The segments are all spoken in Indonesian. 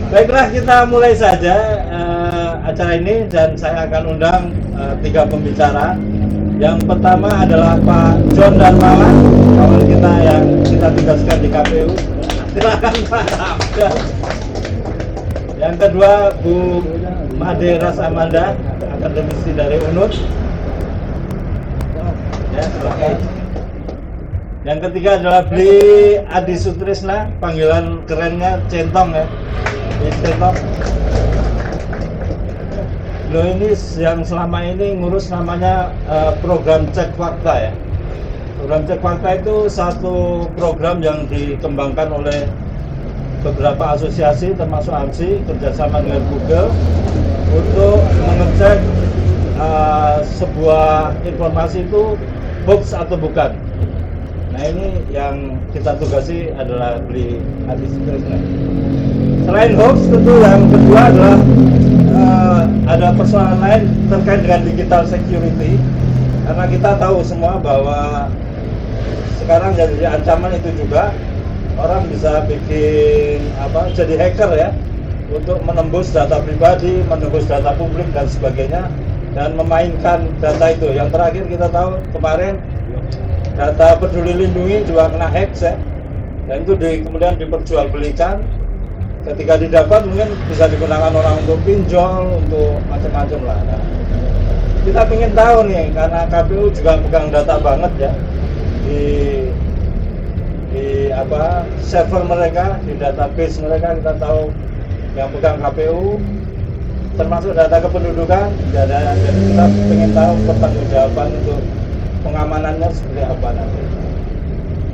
Baiklah, kita mulai saja acara ini dan saya akan undang 3 pembicara. Yang pertama adalah Pak John Darmawan, kawan kita yang kita tugaskan di KPU. Silakan Pak Abdul. Yang kedua Bu Made Ras Amanda, akademisi dari UNUD. Ya, silakan. Yang ketiga adalah Bli Adi Sutrisna, panggilan kerennya Centong ya. Centong. Beliau ini yang selama ini ngurus namanya program cek fakta ya. Program cek fakta itu satu program yang dikembangkan oleh beberapa asosiasi termasuk AMSI kerjasama dengan Google untuk mengecek sebuah informasi itu hoax atau bukan. Nah ini yang kita tugasi adalah Bli Adi Sutrisna. Selain hoax, tentu yang kedua adalah ada persoalan lain terkait dengan digital security, karena kita tahu semua bahwa sekarang jadi ancaman itu juga orang bisa bikin jadi hacker ya, untuk menembus data pribadi, menembus data publik dan sebagainya, dan memainkan data itu. Yang terakhir kita tahu kemarin data Peduli Lindungi juga kena hack ya, dan itu kemudian diperjualbelikan. Ketika didapat mungkin bisa digunakan orang untuk pinjol, untuk macam-macam lah. Nah, kita ingin tahu nih, karena KPU juga pegang data banget ya di server mereka, di database mereka. Kita tahu yang pegang KPU termasuk data kependudukan. Jadi kita ingin tahu pertanggungjawaban untuk pengamanannya seperti apa nanti.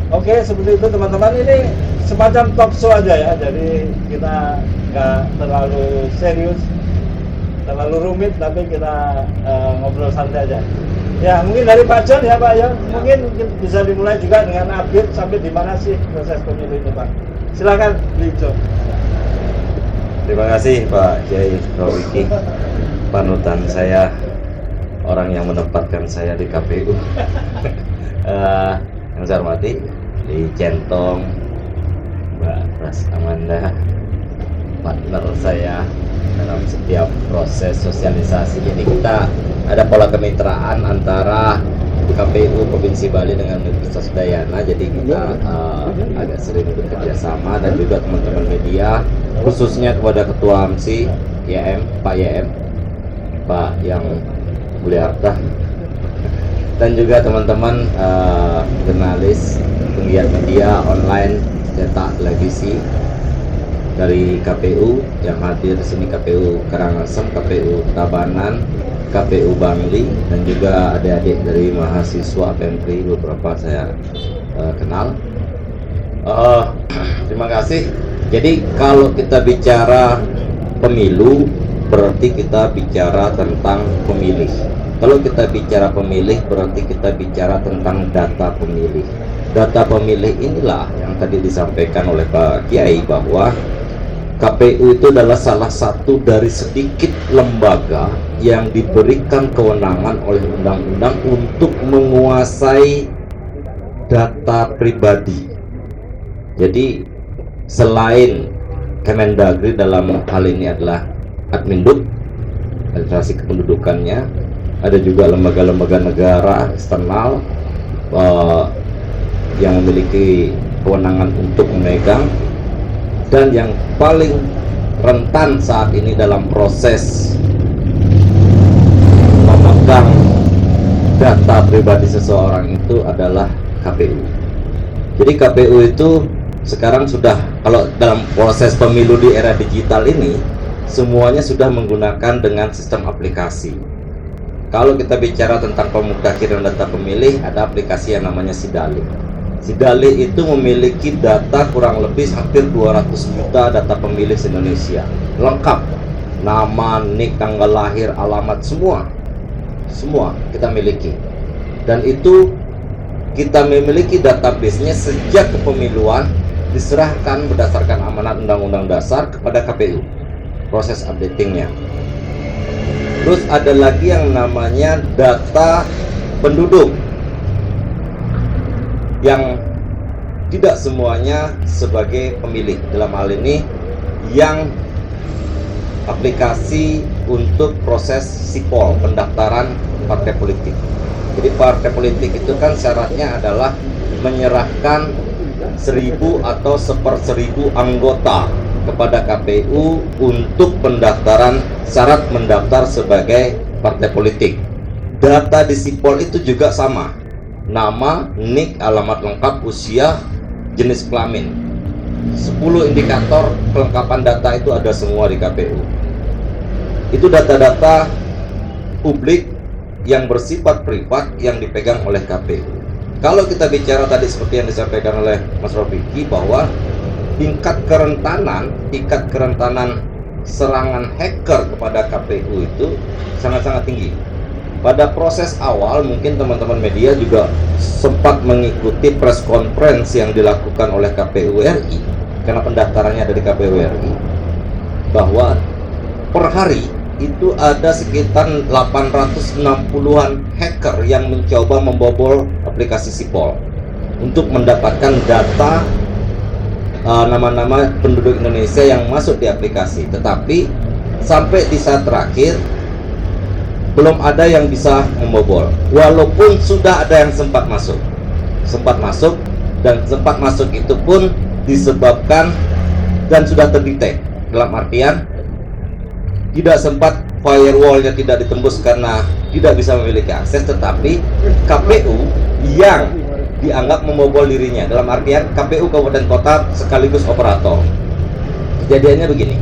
Oke, seperti itu teman-teman. Ini semacam talk show aja ya, jadi kita nggak terlalu serius, terlalu rumit, tapi kita ngobrol santai aja. Ya, mungkin dari Pak John ya Pak ya, mungkin bisa dimulai juga dengan update sampai di mana sih proses pemilu itu Pak. Silakan Bli John. Terima kasih Pak Kiai Rawiki, panutan saya, orang yang menempatkan saya di KPU. Yang saya hormati di Centong, Mbak Ras Amanda, partner saya dalam setiap proses sosialisasi. Jadi kita ada pola kemitraan antara KPU Provinsi Bali dengan Universitas Udayana. Jadi kita agak sering bekerja sama, dan juga teman-teman media, khususnya kepada Ketua AMSI YM, Pak YM, Pak yang Mulia Harta, dan juga teman-teman jurnalis, penggiat media online, cetak, televisi dari KPU yang hadir di sini, KPU Karangasem, KPU Tabanan, KPU Bangli, dan juga adik-adik dari mahasiswa Pemri, beberapa saya kenal. Terima kasih. Jadi kalau kita bicara pemilu, berarti kita bicara tentang pemilih. Kalau kita bicara pemilih, berarti kita bicara tentang data pemilih. Data pemilih inilah yang tadi disampaikan oleh Pak Kiai, bahwa KPU itu adalah salah satu dari sedikit lembaga yang diberikan kewenangan oleh undang-undang untuk menguasai data pribadi. Jadi selain Kemendagri dalam hal ini adalah Adminduk, administrasi kependudukannya, ada juga lembaga-lembaga negara eksternal yang memiliki kewenangan untuk memegang, dan yang paling rentan saat ini dalam proses memegang data pribadi seseorang itu adalah KPU. Jadi KPU itu sekarang sudah, kalau dalam proses pemilu di era digital ini, semuanya sudah menggunakan dengan sistem aplikasi. Kalau kita bicara tentang pemutahiran data pemilih, ada aplikasi yang namanya Sidalih. Sidalih itu memiliki data kurang lebih hampir 200 juta data pemilih se-Indonesia. Lengkap. Nama, nik, tanggal lahir, alamat, semua kita miliki. Dan itu kita memiliki database-nya sejak kepemiluan, diserahkan berdasarkan amanat Undang-Undang Dasar kepada KPU. Proses updatingnya. Terus ada lagi yang namanya data penduduk, yang tidak semuanya sebagai pemilih. Dalam hal ini yang aplikasi untuk proses sipol pendaftaran partai politik. Jadi partai politik itu kan syaratnya adalah menyerahkan 1.000 atau 1/1000 anggota kepada KPU untuk pendaftaran syarat mendaftar sebagai partai politik. Data di sipol itu juga sama, nama, nik, alamat lengkap, usia, jenis kelamin. 10 indikator kelengkapan data itu ada semua di KPU. Itu data-data publik yang bersifat privat yang dipegang oleh KPU. Kalau kita bicara tadi seperti yang disampaikan oleh Mas Rofiki bahwa tingkat kerentanan serangan hacker kepada KPU itu sangat-sangat tinggi. Pada proses awal mungkin teman-teman media juga sempat mengikuti press conference yang dilakukan oleh KPU RI karena pendaftarannya ada di KPU RI, bahwa per hari itu ada sekitar 860-an hacker yang mencoba membobol aplikasi sipol untuk mendapatkan data nama-nama penduduk Indonesia yang masuk di aplikasi. Tetapi sampai di saat terakhir belum ada yang bisa membobol, walaupun sudah ada yang sempat masuk dan sempat masuk itu pun disebabkan dan sudah terdetek, dalam artian tidak sempat firewallnya tidak ditembus karena tidak bisa memiliki akses, tetapi KPU yang dianggap membobol dirinya, dalam artian KPU kabupaten kota sekaligus operator. Kejadiannya begini,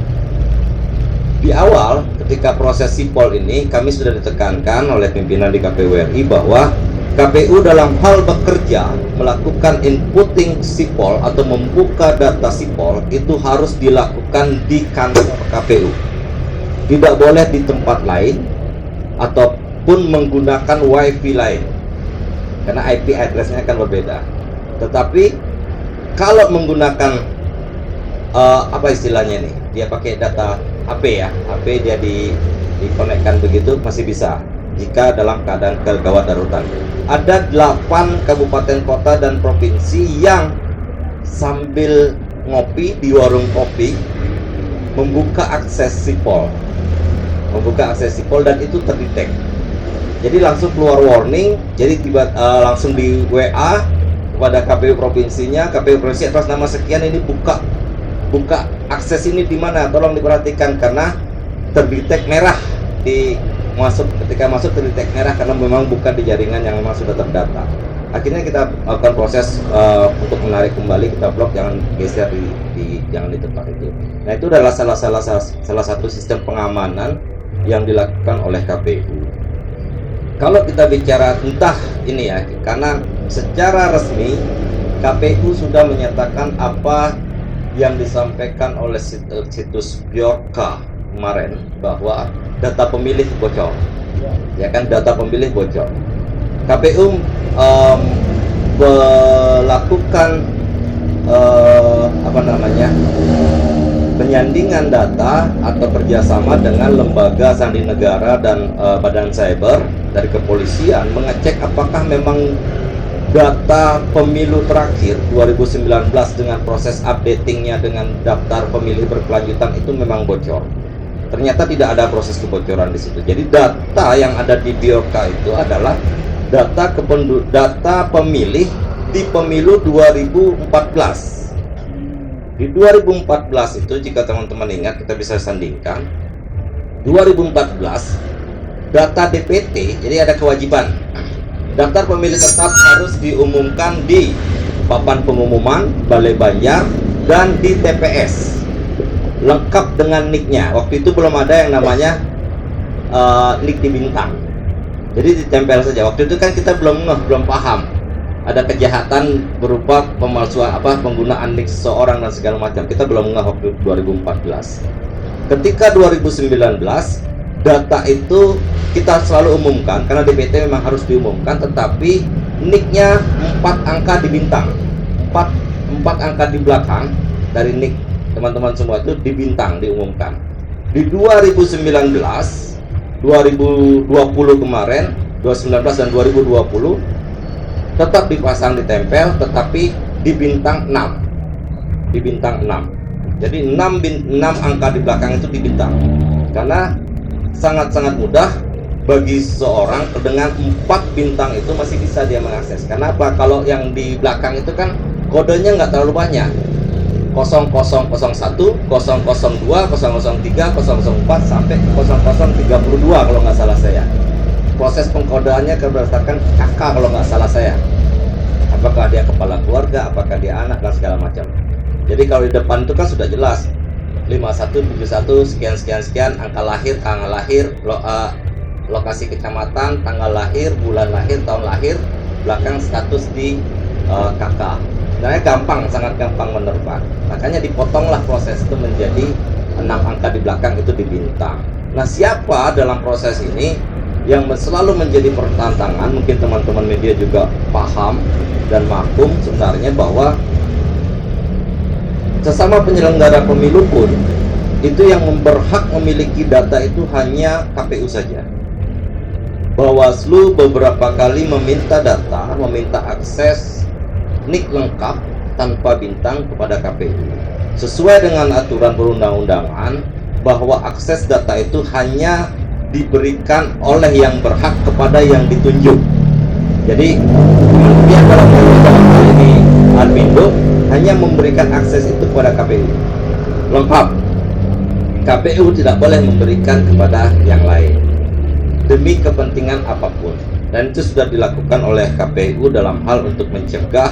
di awal ketika proses sipol ini kami sudah ditekankan oleh pimpinan di KPU RI bahwa KPU dalam hal bekerja melakukan inputting sipol atau membuka data sipol itu harus dilakukan di kantor KPU, tidak boleh di tempat lain ataupun menggunakan wifi lain karena IP address-nya akan berbeda. Tetapi kalau menggunakan apa istilahnya nih, dia pakai data HP ya, HP dia dikonekkan begitu masih bisa jika dalam keadaan kegawat darurat. Ada 8 kabupaten kota dan provinsi yang sambil ngopi di warung kopi membuka akses sipol dan itu terdetek. Jadi langsung keluar warning, jadi langsung di WA kepada KPU provinsinya, KPU provinsi atas nama sekian ini buka akses ini di mana, tolong diperhatikan karena terdetek merah ketika masuk terdetek merah karena memang bukan di jaringan yang memang sudah terdata. Akhirnya kita lakukan proses untuk menarik kembali, kita blok, jangan geser jangan di tempat itu. Nah, itu adalah salah satu sistem pengamanan yang dilakukan oleh KPU. Kalau kita bicara entah ini ya, karena secara resmi KPU sudah menyatakan apa yang disampaikan oleh situs Bjorka kemarin bahwa data pemilih bocor, ya kan, data pemilih bocor. KPU melakukan penyandingan data atau kerjasama dengan lembaga sandi negara dan badan cyber dari kepolisian mengecek apakah memang data pemilu terakhir 2019 dengan proses updatingnya dengan daftar pemilih berkelanjutan itu memang bocor. Ternyata tidak ada proses kebocoran di situ. Jadi data yang ada di Bjorka itu adalah data pemilih di pemilu 2014. Di 2014 itu jika teman-teman ingat kita bisa sandingkan 2014 data DPT, jadi ada kewajiban daftar pemilih tetap harus diumumkan di papan pengumuman Balai Banjar dan di TPS lengkap dengan nicknya. Waktu itu belum ada yang namanya nick di bintang, jadi ditempel saja. Waktu itu kan kita belum paham ada kejahatan berupa pemalsuan penggunaan nick seseorang dan segala macam. Kita belum ngeh waktu 2014. Ketika 2019 data itu kita selalu umumkan karena DPT memang harus diumumkan, tetapi nicknya 4 angka di bintang, 4 angka di belakang dari nick teman-teman semua itu di bintang diumumkan. Di 2019, 2020 kemarin, 2019 dan 2020 tetap dipasang ditempel, tetapi di bintang 6. Di bintang 6. Jadi 6 angka di belakang itu di bintang. Karena sangat-sangat mudah bagi seseorang dengan 4 bintang itu masih bisa dia mengakses. Kenapa? Kalau yang di belakang itu kan kodenya nggak terlalu banyak. 0001, 002, 003, 004 sampai 0032 kalau nggak salah saya. Proses pengkodaannya berdasarkan kakak kalau nggak salah saya. Apakah dia kepala keluarga, apakah dia anak, dan segala macam. Jadi kalau di depan itu kan sudah jelas 5171 sekian sekian sekian, angka lahir, tanggal lahir, lokasi kecamatan, tanggal lahir, bulan lahir, tahun lahir, belakang status di kakak. Sebenarnya gampang, sangat gampang menerpa. Makanya dipotonglah proses itu menjadi 6 angka di belakang itu di bintang. Nah, siapa dalam proses ini yang selalu menjadi pertentangan? Mungkin teman-teman media juga paham dan maklum sebenarnya bahwa sesama penyelenggara pemilu pun itu yang berhak memiliki data itu hanya KPU saja. Bawaslu beberapa kali meminta data, meminta akses NIK lengkap tanpa bintang kepada KPU. Sesuai dengan aturan perundang-undangan bahwa akses data itu hanya diberikan oleh yang berhak kepada yang ditunjuk. Jadi dia dalam hal ini Arpindo hanya memberikan akses itu kepada KPU lengkap. KPU tidak boleh memberikan kepada yang lain demi kepentingan apapun, dan itu sudah dilakukan oleh KPU dalam hal untuk mencegah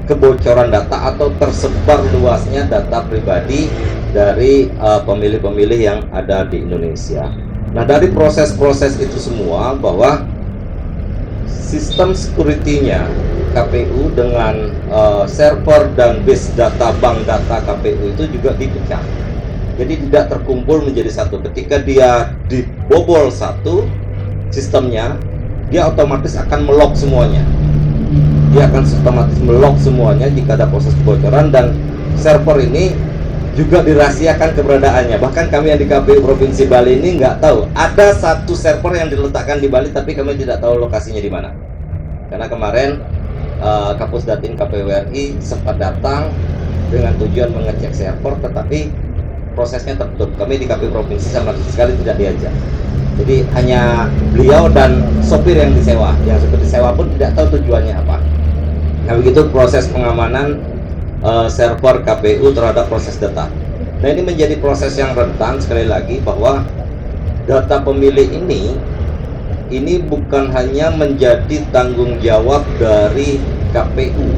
kebocoran data atau tersebar luasnya data pribadi dari pemilih-pemilih yang ada di Indonesia. Nah, dari proses-proses itu semua, bahwa sistem security-nya KPU dengan server dan base data, bank data KPU itu juga dipecah. Jadi tidak terkumpul menjadi satu. Ketika dia dibobol satu sistemnya, dia otomatis akan melock semuanya. Dia akan otomatis melock semuanya jika ada proses kebocoran, dan server ini juga dirahasiakan keberadaannya. Bahkan kami yang di KPU Provinsi Bali ini nggak tahu. Ada satu server yang diletakkan di Bali, tapi kami tidak tahu lokasinya di mana. Karena kemarin Kapus Datin KPU RI sempat datang dengan tujuan mengecek server, tetapi prosesnya tertutup. Kami di KPU Provinsi sama sekali tidak diajak. Jadi hanya beliau dan sopir yang disewa. Yang sopir disewa pun tidak tahu tujuannya apa. Nah, begitu proses pengamanan server KPU terhadap proses data. Nah, ini menjadi proses yang rentan. Sekali lagi bahwa data pemilih ini bukan hanya menjadi tanggung jawab dari KPU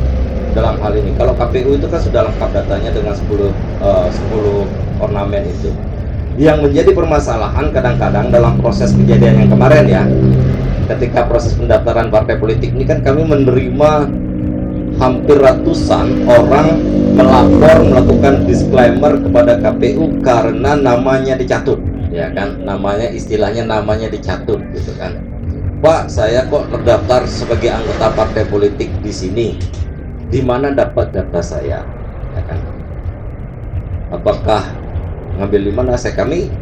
dalam hal ini. Kalau KPU itu kan sudah lengkap datanya dengan 10 ornamen itu. Yang menjadi permasalahan kadang-kadang dalam proses kejadian yang kemarin ya, ketika proses pendaftaran partai politik ini kan kami menerima hampir ratusan orang melapor, melakukan disclaimer kepada KPU karena namanya dicatut, ya kan, namanya istilahnya namanya dicatut gitu kan. Pak, saya kok terdaftar sebagai anggota partai politik di sini, di mana dapat data saya, ya kan? Apakah ngambil di mana?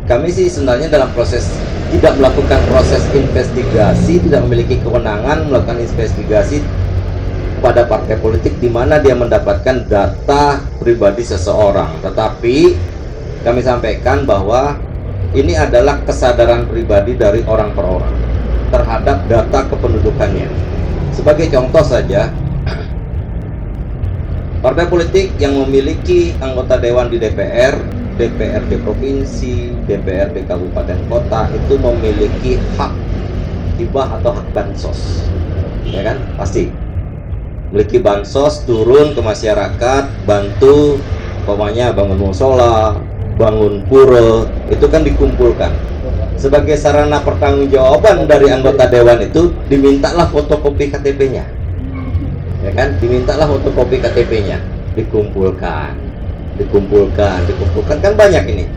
Kami sih sebenarnya dalam proses tidak melakukan proses investigasi, tidak memiliki kewenangan melakukan investigasi pada partai politik di mana dia mendapatkan data pribadi seseorang. Tetapi kami sampaikan bahwa ini adalah kesadaran pribadi dari orang per orang terhadap data kependudukannya. Sebagai contoh saja, partai politik yang memiliki anggota dewan di DPR, DPRD provinsi, DPRD kabupaten kota itu memiliki hak hibah atau hak bansos, ya kan? Pasti memiliki bansos, turun ke masyarakat, bantu, umpamanya bangun musola, bangun pura, itu kan dikumpulkan. Sebagai sarana pertanggungjawaban dari anggota dewan itu, dimintalah fotokopi KTP-nya, ya kan? Dimintalah fotokopi KTP-nya, dikumpulkan kan banyak ini.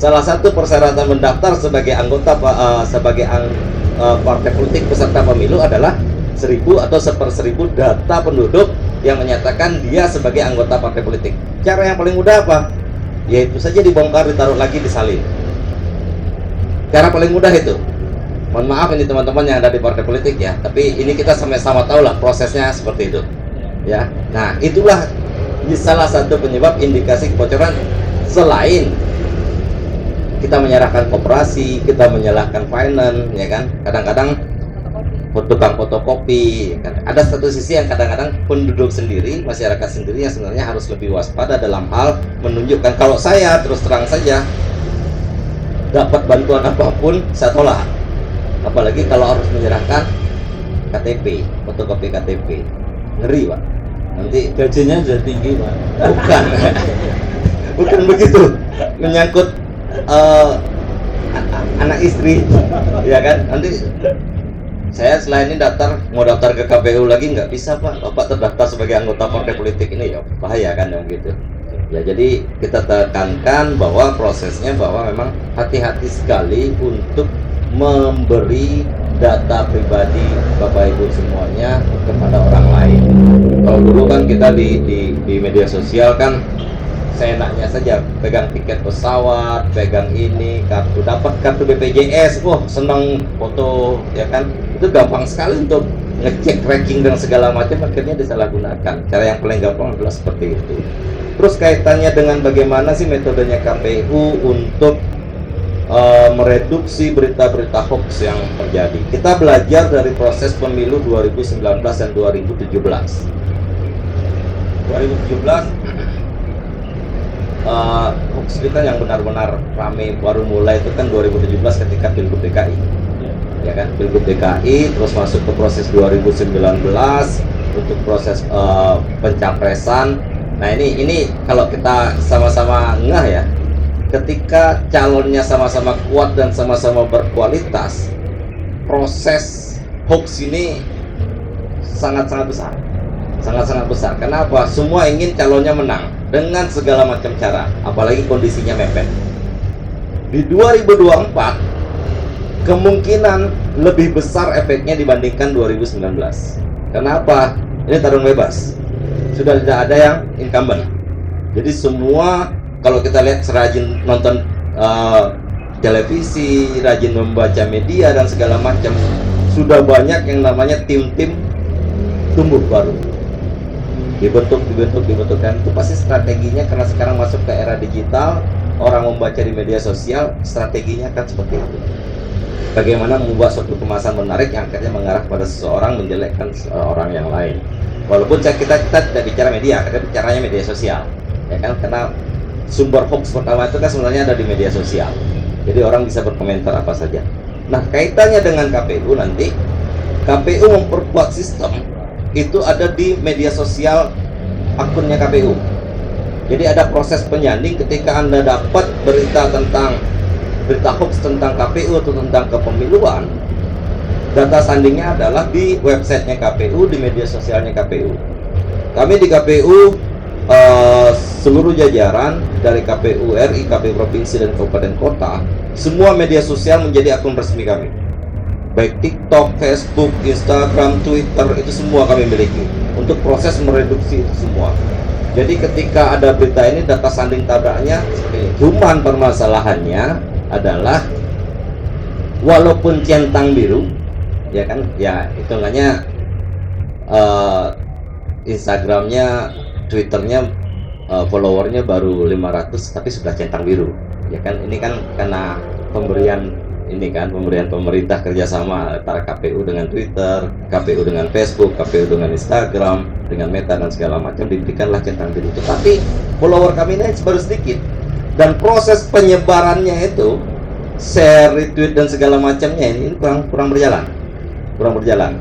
Salah satu persyaratan mendaftar sebagai anggota partai politik peserta pemilu adalah 1000 atau 1/1000 data penduduk yang menyatakan dia sebagai anggota partai politik. Cara yang paling mudah apa? Yaitu saja dibongkar, ditaruh lagi, disalin. Cara paling mudah itu. Mohon maaf ini teman-teman yang ada di partai politik ya, tapi ini kita sama-sama tahu lah prosesnya seperti itu. Ya. Nah, itulah salah satu penyebab indikasi kebocoran. Selain kita menyerahkan koperasi, kita menyalahkan finance, ya kan? Kadang-kadang tukang fotokopi, ya kan? Ada satu sisi yang kadang-kadang penduduk sendiri, masyarakat sendiri yang sebenarnya harus lebih waspada dalam hal menunjukkan. Kalau saya terus terang saja dapat bantuan apapun saya tolak, apalagi kalau harus menyerahkan KTP, fotokopi KTP, ngeri Pak. Nanti Gajinya sudah tinggi Pak. bukan, bukan begitu, menyangkut anak istri, ya kan? Nanti saya selain ini mau daftar ke KPU lagi nggak bisa Pak. Bapak terdaftar sebagai anggota partai politik ini ya bahaya kan yang gitu. Ya jadi kita tekankan bahwa prosesnya bahwa memang hati-hati sekali untuk memberi data pribadi Bapak Ibu semuanya kepada orang lain. Kalau dulu kan kita di media sosial kan seenaknya saja, pegang tiket pesawat, pegang ini, kartu, dapat kartu BPJS, wah senang foto, ya kan? Itu gampang sekali untuk ngecek ranking dan segala macam, akhirnya disalahgunakan. Cara yang paling gampang adalah seperti itu. Terus kaitannya dengan bagaimana sih metodenya KPU untuk mereduksi berita-berita hoax yang terjadi. Kita belajar dari proses pemilu 2019 dan 2017. 2017 hoax kita yang benar-benar rame baru mulai itu kan 2017 ketika Pilgub DKI, ya kan, Pilgub DKI, terus masuk ke proses 2019 untuk proses pencapresan. Nah ini kalau kita sama-sama ngeh ya, ketika calonnya sama-sama kuat dan sama-sama berkualitas, proses hoax ini sangat-sangat besar. Sangat-sangat besar. Kenapa? Semua ingin calonnya menang dengan segala macam cara, apalagi kondisinya mepet. Di 2024 kemungkinan lebih besar efeknya dibandingkan 2019. Kenapa? Ini tarung bebas. Sudah tidak ada yang incumbent. Jadi semua, kalau kita lihat, serajin nonton televisi, rajin membaca media dan segala macam, sudah banyak yang namanya tim-tim tumbuh baru, dibentuk, dan itu pasti strateginya, karena sekarang masuk ke era digital, orang membaca di media sosial, strateginya akan seperti itu. Bagaimana membuat suatu kemasan menarik yang akhirnya mengarah pada seseorang menjelekkan orang yang lain. Walaupun kita tidak bicara media, kita bicaranya media sosial, ya kan? Karena sumber hoax pertama itu kan sebenarnya ada di media sosial. Jadi orang bisa berkomentar apa saja. Nah, kaitannya dengan KPU nanti, KPU memperkuat sistem itu ada di media sosial akunnya KPU. Jadi ada proses penyanding ketika Anda dapat berita hoax tentang KPU atau tentang kepemiluan, data sandingnya adalah di websitenya KPU, di media sosialnya KPU. Kami di KPU seluruh jajaran dari KPU RI, KPU provinsi dan kabupaten kota, semua media sosial menjadi akun resmi kami. Baik TikTok, Facebook, Instagram, Twitter, itu semua kami miliki untuk proses mereduksi itu semua. Jadi ketika ada berita ini, data sanding tabraknya seperti ini. Cuman permasalahannya adalah walaupun centang biru, ya kan, ya hitungannya Instagramnya, Twitternya followernya baru 500 tapi sudah centang biru, ya kan. Ini kan karena pemberian pemerintah kerjasama antara KPU dengan Twitter, KPU dengan Facebook, KPU dengan Instagram, dengan Meta dan segala macam, diberikanlah centang biru itu. Tapi follower kami ini baru sedikit, dan proses penyebarannya itu, share, retweet dan segala macamnya ini kurang berjalan.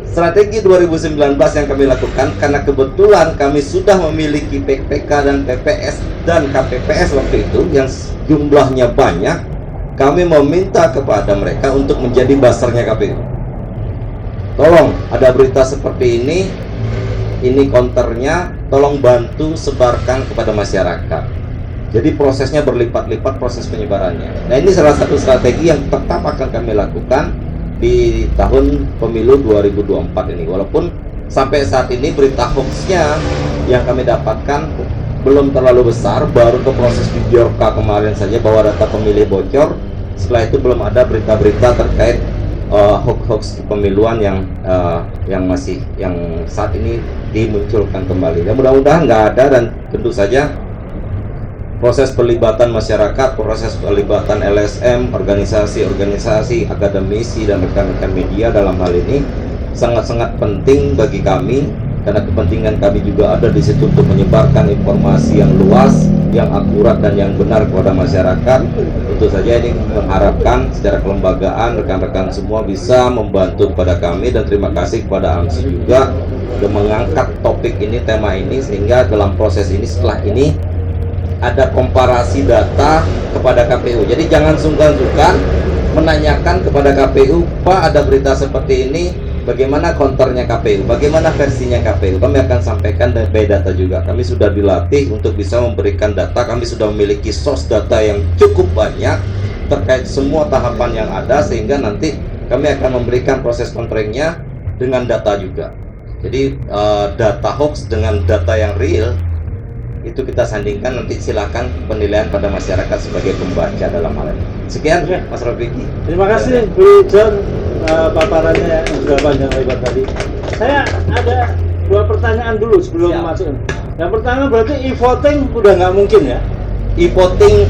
Strategi 2019 yang kami lakukan, karena kebetulan kami sudah memiliki PPK dan PPS dan KPPS waktu itu yang jumlahnya banyak, kami meminta kepada mereka untuk menjadi buzzernya KPU. Tolong, ada berita seperti ini counternya, tolong bantu sebarkan kepada masyarakat. Jadi prosesnya berlipat-lipat, proses penyebarannya. Nah, ini salah satu strategi yang tetap akan kami lakukan di tahun pemilu 2024 ini. Walaupun sampai saat ini berita hoaxnya yang kami dapatkan belum terlalu besar, baru ke proses di Biorka kemarin saja bahwa data pemilih bocor. Setelah itu belum ada berita-berita terkait hoax kepemiluan yang saat ini dimunculkan kembali. Dan mudah-mudahan nggak ada, dan tentu saja proses pelibatan masyarakat, proses pelibatan LSM, organisasi-organisasi, akademisi, dan rekan-rekan media dalam hal ini sangat-sangat penting bagi kami, karena kepentingan kami juga ada di situ untuk menyebarkan informasi yang luas, yang akurat dan yang benar kepada masyarakat. Tentu saja ini mengharapkan secara kelembagaan rekan-rekan semua bisa membantu kepada kami, dan terima kasih kepada AMSI juga sudah mengangkat topik ini, tema ini, sehingga dalam proses ini setelah ini ada komparasi data kepada KPU. Jadi jangan sungkan-sungkan menanyakan kepada KPU, Pak ada berita seperti ini, bagaimana counternya KPU, bagaimana versinya KPU. Kami akan sampaikan by data juga. Kami sudah dilatih untuk bisa memberikan data. Kami sudah memiliki source data yang cukup banyak terkait semua tahapan yang ada, sehingga nanti kami akan memberikan proses counteringnya dengan data juga. Jadi data hoax dengan data yang real itu kita sandingkan, nanti silakan penilaian pada masyarakat sebagai pembaca dalam hal ini. Sekian, Mas Rafiki. Terima kasih Bu John, paparannya yang sudah panjang lebar tadi. Saya ada 2 pertanyaan dulu sebelum masuk. Yang pertama berarti e-voting udah nggak mungkin ya? E-voting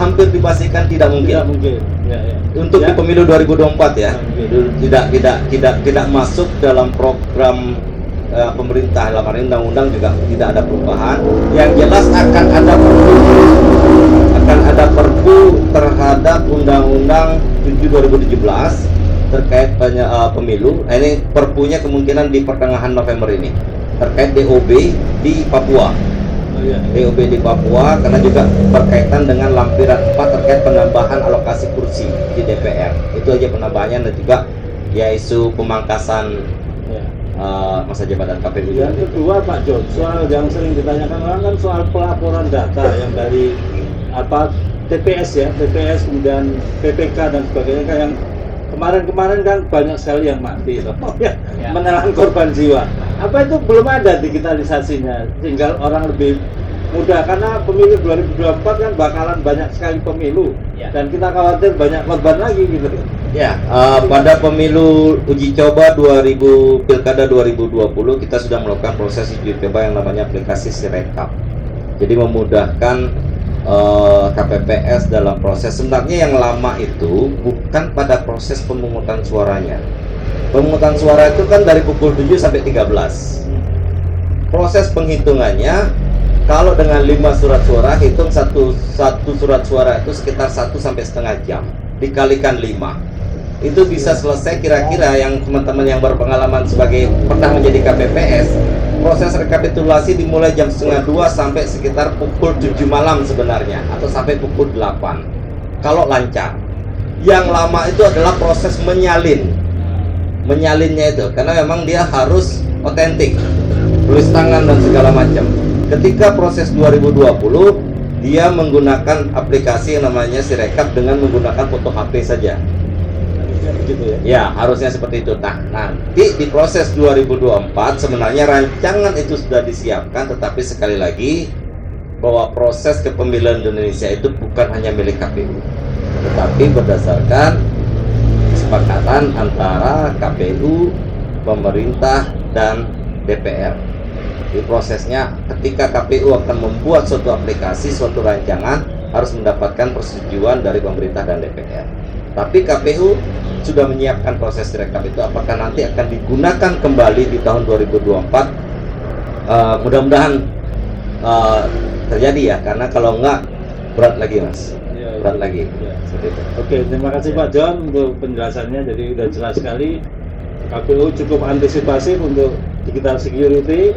hampir dipastikan tidak mungkin. Tidak mungkin. Ya, ya. Untuk ya. di pemilu 2024 ya, Mungkin. tidak masuk dalam program pemerintah, dalam hal ini undang-undang juga tidak ada perubahan. Yang jelas akan ada perpu terhadap undang-undang 7 2017 terkait pemilu. Nah, ini perpunya kemungkinan di pertengahan November ini terkait DOB di Papua. DOB di Papua, karena juga berkaitan dengan lampiran 4 terkait penambahan alokasi kursi di DPR. Itu aja penambahannya, dan juga ya isu pemangkasan masa jabatan KPU. Yang kedua Pak John, soal yang sering ditanyakan orang kan soal pelaporan data yang dari TPS ya, TPS kemudian PPK dan sebagainya, kan yang kemarin-kemarin kan banyak sekali yang mati menelan korban jiwa. Apa itu belum ada digitalisasinya, tinggal orang lebih mudah, karena pemilu 2024 kan bakalan banyak sekali pemilu dan kita khawatir banyak korban lagi gitu. Ya, pada pemilu uji coba Pilkada 2020 kita sudah melakukan proses uji coba yang namanya aplikasi Sirekap. Jadi memudahkan KPPS dalam proses. Sebenarnya yang lama itu bukan pada proses pemungutan suaranya. Pemungutan suara itu kan dari pukul 7 sampai 13. Proses penghitungannya, kalau dengan 5 surat suara, hitung satu surat suara itu sekitar 1 sampai setengah jam dikalikan 5. Itu bisa selesai kira-kira, yang teman-teman yang berpengalaman sebagai pernah menjadi KPPS, proses rekapitulasi dimulai jam setengah 2 sampai sekitar pukul 7 malam sebenarnya, atau sampai pukul 8 kalau lancar. Yang lama itu adalah proses menyalinnya itu, karena memang dia harus otentik, tulis tangan dan segala macam. Ketika proses 2020, dia menggunakan aplikasi yang namanya Sirekap dengan menggunakan foto HP saja. Gitu ya. Ya, harusnya seperti itu. Nah, nanti di proses 2024 sebenarnya rancangan itu sudah disiapkan, tetapi sekali lagi bahwa proses kepemiluan di Indonesia itu bukan hanya milik KPU, tetapi berdasarkan kesepakatan antara KPU, pemerintah, dan DPR. Di prosesnya, ketika KPU akan membuat suatu aplikasi, suatu rancangan, harus mendapatkan persetujuan dari pemerintah dan DPR. Tapi KPU sudah menyiapkan proses Sirekap itu, apakah nanti akan digunakan kembali di tahun 2024? Mudah-mudahan terjadi ya, karena kalau enggak berat lagi Mas. Berat lagi. Seperti itu. Oke, terima kasih Pak John untuk penjelasannya. Jadi sudah jelas sekali, KPU cukup antisipasi untuk digital security.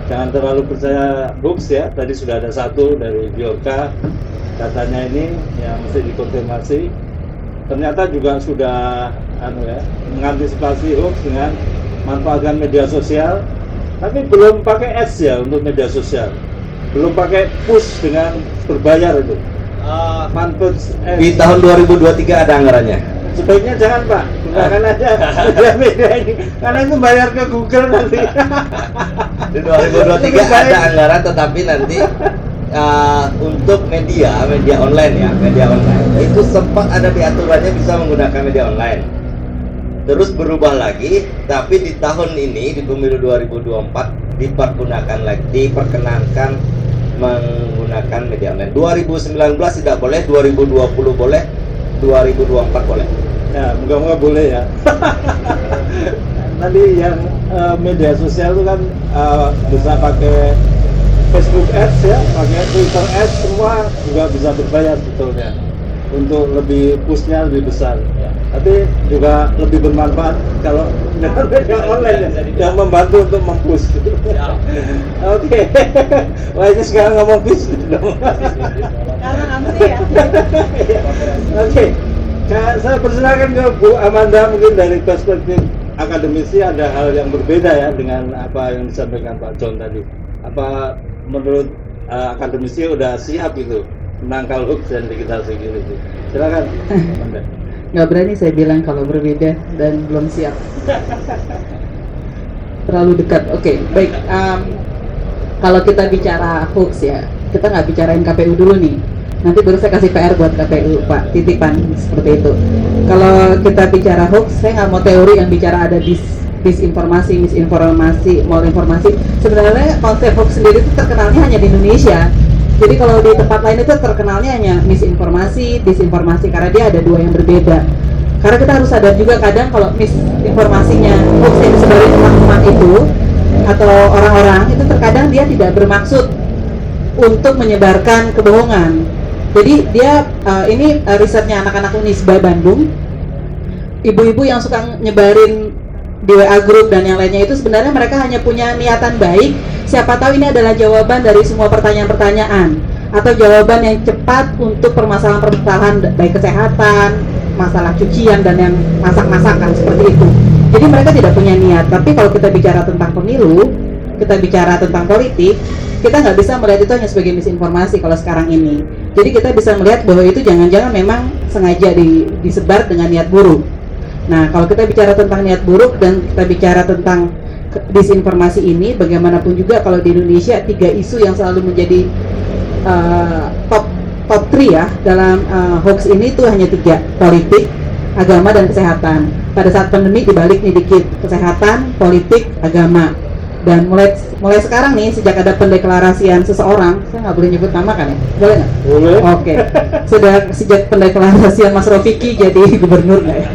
Jangan terlalu percaya hoax ya. Tadi sudah ada satu dari Biorka, datanya ini yang mesti dikonfirmasi. Ternyata juga sudah mengantisipasi hoax dengan manfaatkan media sosial, tapi belum pakai ads ya untuk media sosial, belum pakai push dengan berbayar itu. Fanpage Di tahun 2023 ada anggarannya. Sebaiknya jangan Pak, gunakan aja media ini, karena itu bayar ke Google nanti. Di 2023 ada anggaran, tetapi nanti untuk media online ya, media online itu sempat ada di aturannya bisa menggunakan media online. Terus berubah lagi, tapi di tahun ini di pemilu 2024 diperkenankan menggunakan media online. 2019 tidak boleh, 2020 boleh, 2024 boleh. Ya, moga-moga boleh ya. Tadi yang media sosial itu kan bisa pakai Facebook Ads ya, pakai Twitter Ads, semua juga bisa berbayar sebetulnya untuk lebih pushnya lebih besar. Tapi juga lebih bermanfaat kalau dengan media online ya, yang membantu untuk mempush. Oke. Wah, ini sekarang ngomong bisnis dong. Karena kamu sih ya. Oke. Saya persilakan ke Bu Amanda, mungkin dari perspektif akademisi ada hal yang berbeda ya dengan apa yang disampaikan Pak John tadi. Apa menurut akademisi udah siap itu menangkal hoax dan digital security? Silakan, Amanda. Nggak berani saya bilang kalau berbeda dan belum siap. Terlalu dekat. Oke, baik. Kalau kita bicara hoax ya, kita nggak bicarain KPU dulu nih. Nanti baru saya kasih PR buat KPU, Pak, titipan seperti itu. Kalau kita bicara hoax, saya nggak mau teori yang bicara ada disinformasi, misinformasi, malinformasi. Sebenarnya konsep hoax sendiri itu terkenalnya hanya di Indonesia. Jadi kalau di tempat lain itu terkenalnya hanya misinformasi, disinformasi, karena dia ada dua yang berbeda. Karena kita harus sadar juga kadang kalau misinformasinya, hoax yang disebarin teman-teman itu atau orang-orang itu terkadang dia tidak bermaksud untuk menyebarkan kebohongan. Jadi dia ini risetnya anak-anak Unisba Bandung, ibu-ibu yang suka nyebarin di WA group dan yang lainnya itu sebenarnya mereka hanya punya niatan baik. Siapa tahu ini adalah jawaban dari semua pertanyaan-pertanyaan atau jawaban yang cepat untuk permasalahan-permasalahan baik kesehatan, masalah cucian dan yang masak-masakan seperti itu. Jadi mereka tidak punya niat. Tapi kalau kita bicara tentang pemilu, kita bicara tentang politik, kita nggak bisa melihat itu hanya sebagai misinformasi kalau sekarang ini. Jadi kita bisa melihat bahwa itu jangan-jangan memang sengaja disebar dengan niat buruk. Nah, kalau kita bicara tentang niat buruk dan kita bicara tentang disinformasi ini, bagaimanapun juga kalau di Indonesia 3 isu yang selalu menjadi top 3 ya dalam hoax ini itu hanya 3, politik, agama, dan kesehatan. Pada saat pandemi dibalik nih dikit, kesehatan, politik, agama. Dan mulai sekarang nih, sejak ada pendeklarasian seseorang, saya nggak boleh nyebut nama kan ya? Boleh nggak? Boleh. Oke. Sejak pendeklarasian Mas Rofiki jadi gubernur nggak ya?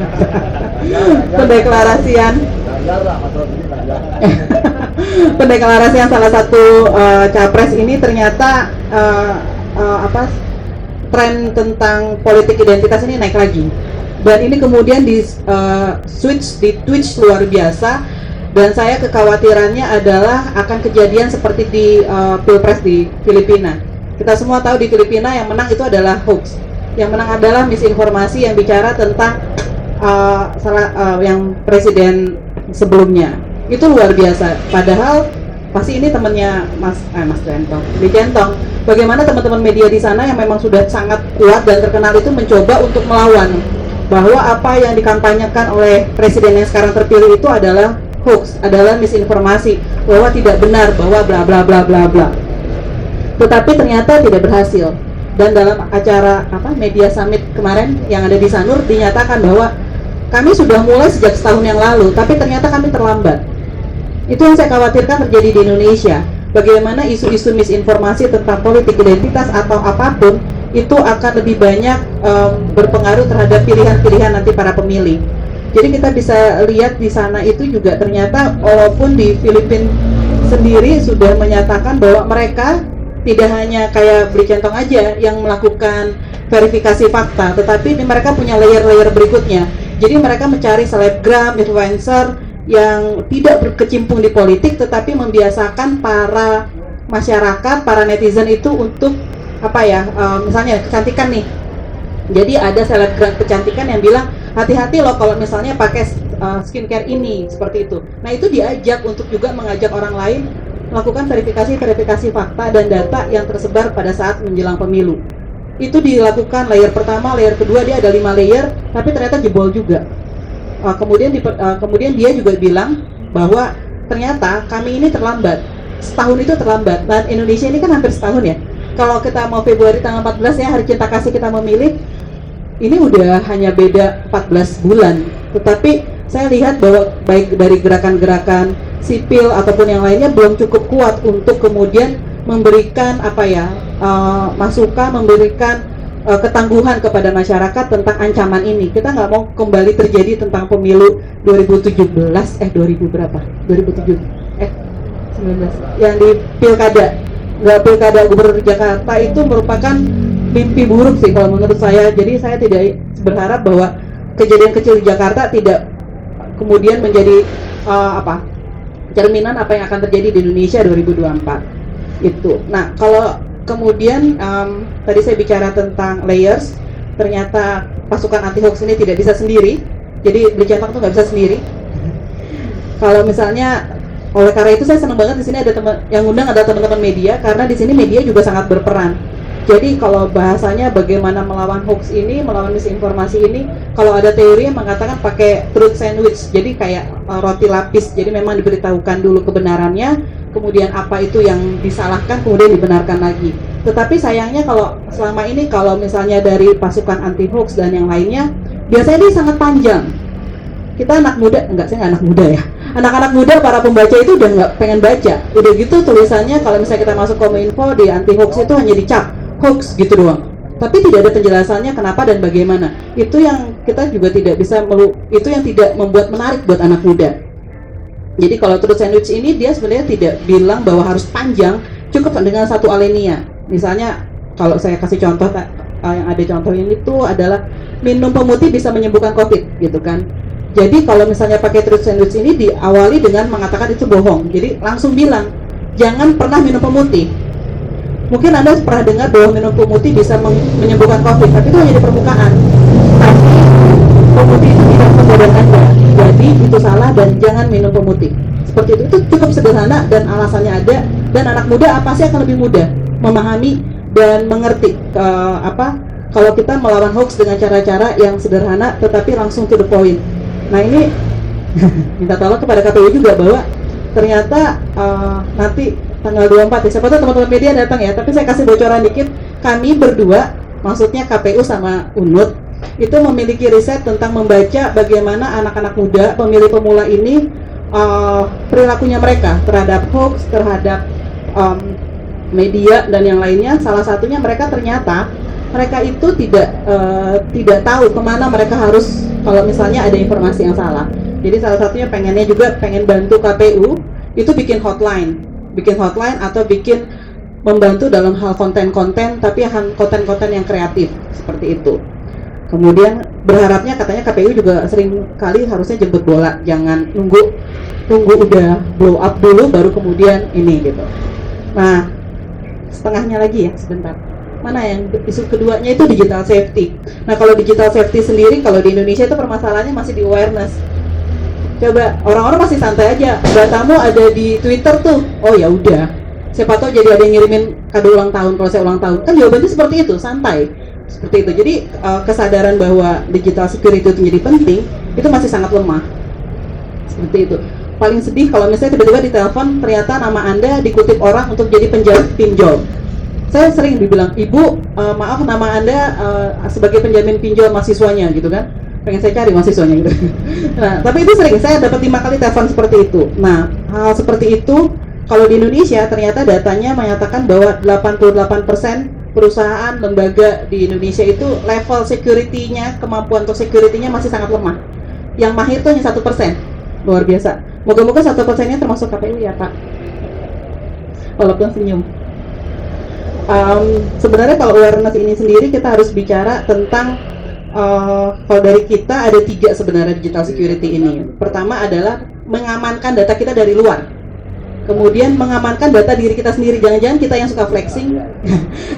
Pendeklarasian salah satu capres ini ternyata tren tentang politik identitas ini naik lagi. Dan ini kemudian di Twitch luar biasa. Dan saya kekhawatirannya adalah akan kejadian seperti di Pilpres di Filipina. Kita semua tahu di Filipina yang menang itu adalah hoax. Yang menang adalah misinformasi yang bicara tentang yang presiden sebelumnya. Itu luar biasa. Padahal pasti ini temannya Mas Gentong, di Gentong. Bagaimana teman-teman media di sana yang memang sudah sangat kuat dan terkenal itu mencoba untuk melawan bahwa apa yang dikampanyekan oleh presiden yang sekarang terpilih itu adalah hoax, adalah misinformasi, bahwa tidak benar, bahwa bla bla bla bla bla. Tetapi ternyata tidak berhasil. Dan dalam acara Media Summit kemarin yang ada di Sanur dinyatakan bahwa kami sudah mulai sejak setahun yang lalu, tapi ternyata kami terlambat. Itu yang saya khawatirkan terjadi di Indonesia. Bagaimana isu-isu misinformasi tentang politik identitas atau apapun itu akan lebih banyak berpengaruh terhadap pilihan-pilihan nanti para pemilih. Jadi kita bisa lihat di sana itu juga ternyata walaupun di Filipina sendiri sudah menyatakan bahwa mereka tidak hanya kayak beli centong aja yang melakukan verifikasi fakta, tetapi mereka punya layer-layer berikutnya. Jadi mereka mencari selebgram, influencer yang tidak berkecimpung di politik, tetapi membiasakan para masyarakat, para netizen itu untuk misalnya kecantikan nih. Jadi ada selebgram kecantikan yang bilang hati-hati loh kalau misalnya pakai skincare ini seperti itu. Nah itu diajak untuk juga mengajak orang lain melakukan verifikasi fakta dan data yang tersebar pada saat menjelang pemilu. Itu dilakukan layer pertama, layer kedua, dia ada 5 layer, tapi ternyata jebol juga. Kemudian dia juga bilang bahwa ternyata kami ini terlambat, setahun itu terlambat, dan Indonesia ini kan hampir setahun ya. Kalau kita mau Februari tanggal 14 ya, hari cinta kasih kita memilih, ini udah hanya beda 14 bulan. Tetapi saya lihat bahwa baik dari gerakan-gerakan sipil ataupun yang lainnya belum cukup kuat untuk kemudian memberikan masukan, memberikan ketangguhan kepada masyarakat tentang ancaman ini. Kita nggak mau kembali terjadi tentang pemilu 2017 2000 berapa 2007 19 yang di pilkada gubernur Jakarta itu merupakan mimpi buruk sih kalau menurut saya. Jadi saya tidak berharap bahwa kejadian kecil di Jakarta tidak kemudian menjadi cerminan apa yang akan terjadi di Indonesia 2024 itu. Nah, kalau kemudian tadi saya bicara tentang layers, ternyata pasukan anti hoax ini tidak bisa sendiri. Jadi Beli Centong tuh nggak bisa sendiri. Kalau misalnya, oleh karena itu saya senang banget di sini ada teman yang undang, ada teman-teman media, karena di sini media juga sangat berperan. Jadi kalau bahasanya bagaimana melawan hoax ini, melawan misinformasi ini, kalau ada teori yang mengatakan pakai truth sandwich, jadi kayak roti lapis. Jadi memang diberitahukan dulu kebenarannya, kemudian apa itu yang disalahkan, kemudian dibenarkan lagi. Tetapi sayangnya kalau selama ini, kalau misalnya dari pasukan anti hoax dan yang lainnya, biasanya ini sangat panjang. Kita anak muda, enggak, saya nggak anak muda ya. Anak-anak muda, para pembaca itu udah nggak pengen baca. Udah gitu tulisannya, kalau misalnya kita masuk Kominfo di anti hoax itu hanya dicap hoax gitu doang, tapi tidak ada penjelasannya kenapa dan bagaimana. Itu yang kita juga tidak bisa itu yang tidak membuat menarik buat anak muda. Jadi kalau truth sandwich ini dia sebenarnya tidak bilang bahwa harus panjang, cukup dengan satu alinea. Misalnya kalau saya kasih contoh yang ada contohnya itu adalah minum pemutih bisa menyembuhkan COVID gitu kan. Jadi kalau misalnya pakai truth sandwich ini diawali dengan mengatakan itu bohong. Jadi langsung bilang jangan pernah minum pemutih. Mungkin Anda pernah dengar bahwa minum pemutih bisa menyembuhkan COVID, tapi itu hanya di permukaan. Tapi pemutih itu tidak membadan Anda, jadi itu salah dan jangan minum pemutih. Seperti itu cukup sederhana dan alasannya ada. Dan anak muda pasti akan lebih mudah memahami dan mengerti kalau kita melawan hoax dengan cara-cara yang sederhana tetapi langsung to the point. Nah ini minta tolong kepada KPU juga bahwa ternyata nanti tanggal 24 ya, siapa tahu teman-teman media datang ya, tapi saya kasih bocoran dikit, kami berdua, maksudnya KPU sama UNUT, itu memiliki riset tentang membaca bagaimana anak-anak muda, pemilih pemula ini, perilakunya mereka terhadap hoax, terhadap media dan yang lainnya. Salah satunya mereka ternyata, mereka itu tidak tahu kemana mereka harus kalau misalnya ada informasi yang salah. Jadi salah satunya pengen bantu KPU, itu bikin hotline atau membantu dalam hal konten-konten, tapi konten-konten yang kreatif seperti itu. Kemudian berharapnya katanya KPU juga sering kali harusnya jemput bola, jangan nunggu udah blow up dulu baru kemudian ini gitu. Nah, setengahnya lagi ya, sebentar. Mana yang isu keduanya itu digital safety. Nah, kalau digital safety sendiri kalau di Indonesia itu permasalahannya masih di awareness. Coba orang-orang masih santai aja, datamu ada di Twitter tuh, oh ya udah, siapa tahu jadi ada yang ngirimin kado ulang tahun kalau saya ulang tahun, kan jawabannya seperti itu, santai, seperti itu. Jadi kesadaran bahwa digital security itu menjadi penting itu masih sangat lemah, seperti itu. Paling sedih kalau misalnya tiba-tiba di telepon ternyata nama Anda dikutip orang untuk jadi penjamin pinjol. Saya sering dibilang, ibu maaf nama Anda sebagai penjamin pinjol mahasiswanya gitu kan. Pengen saya cari mahasiswanya gitu. Nah, tapi itu sering saya dapat 5 kali telepon seperti itu. Nah, hal seperti itu kalau di Indonesia ternyata datanya menyatakan bahwa 88% perusahaan lembaga di Indonesia itu level security-nya, kemampuan untuk security-nya masih sangat lemah. Yang mahir itu hanya 1%. Luar biasa. Moga-moga 1%-nya termasuk KPU ya, Pak. Walaupun senyum. Sebenarnya kalau awareness ini sendiri kita harus bicara tentang kalau dari kita ada 3 sebenarnya digital security ini. Pertama adalah mengamankan data kita dari luar. Kemudian mengamankan data diri kita sendiri. Jangan-jangan kita yang suka flexing,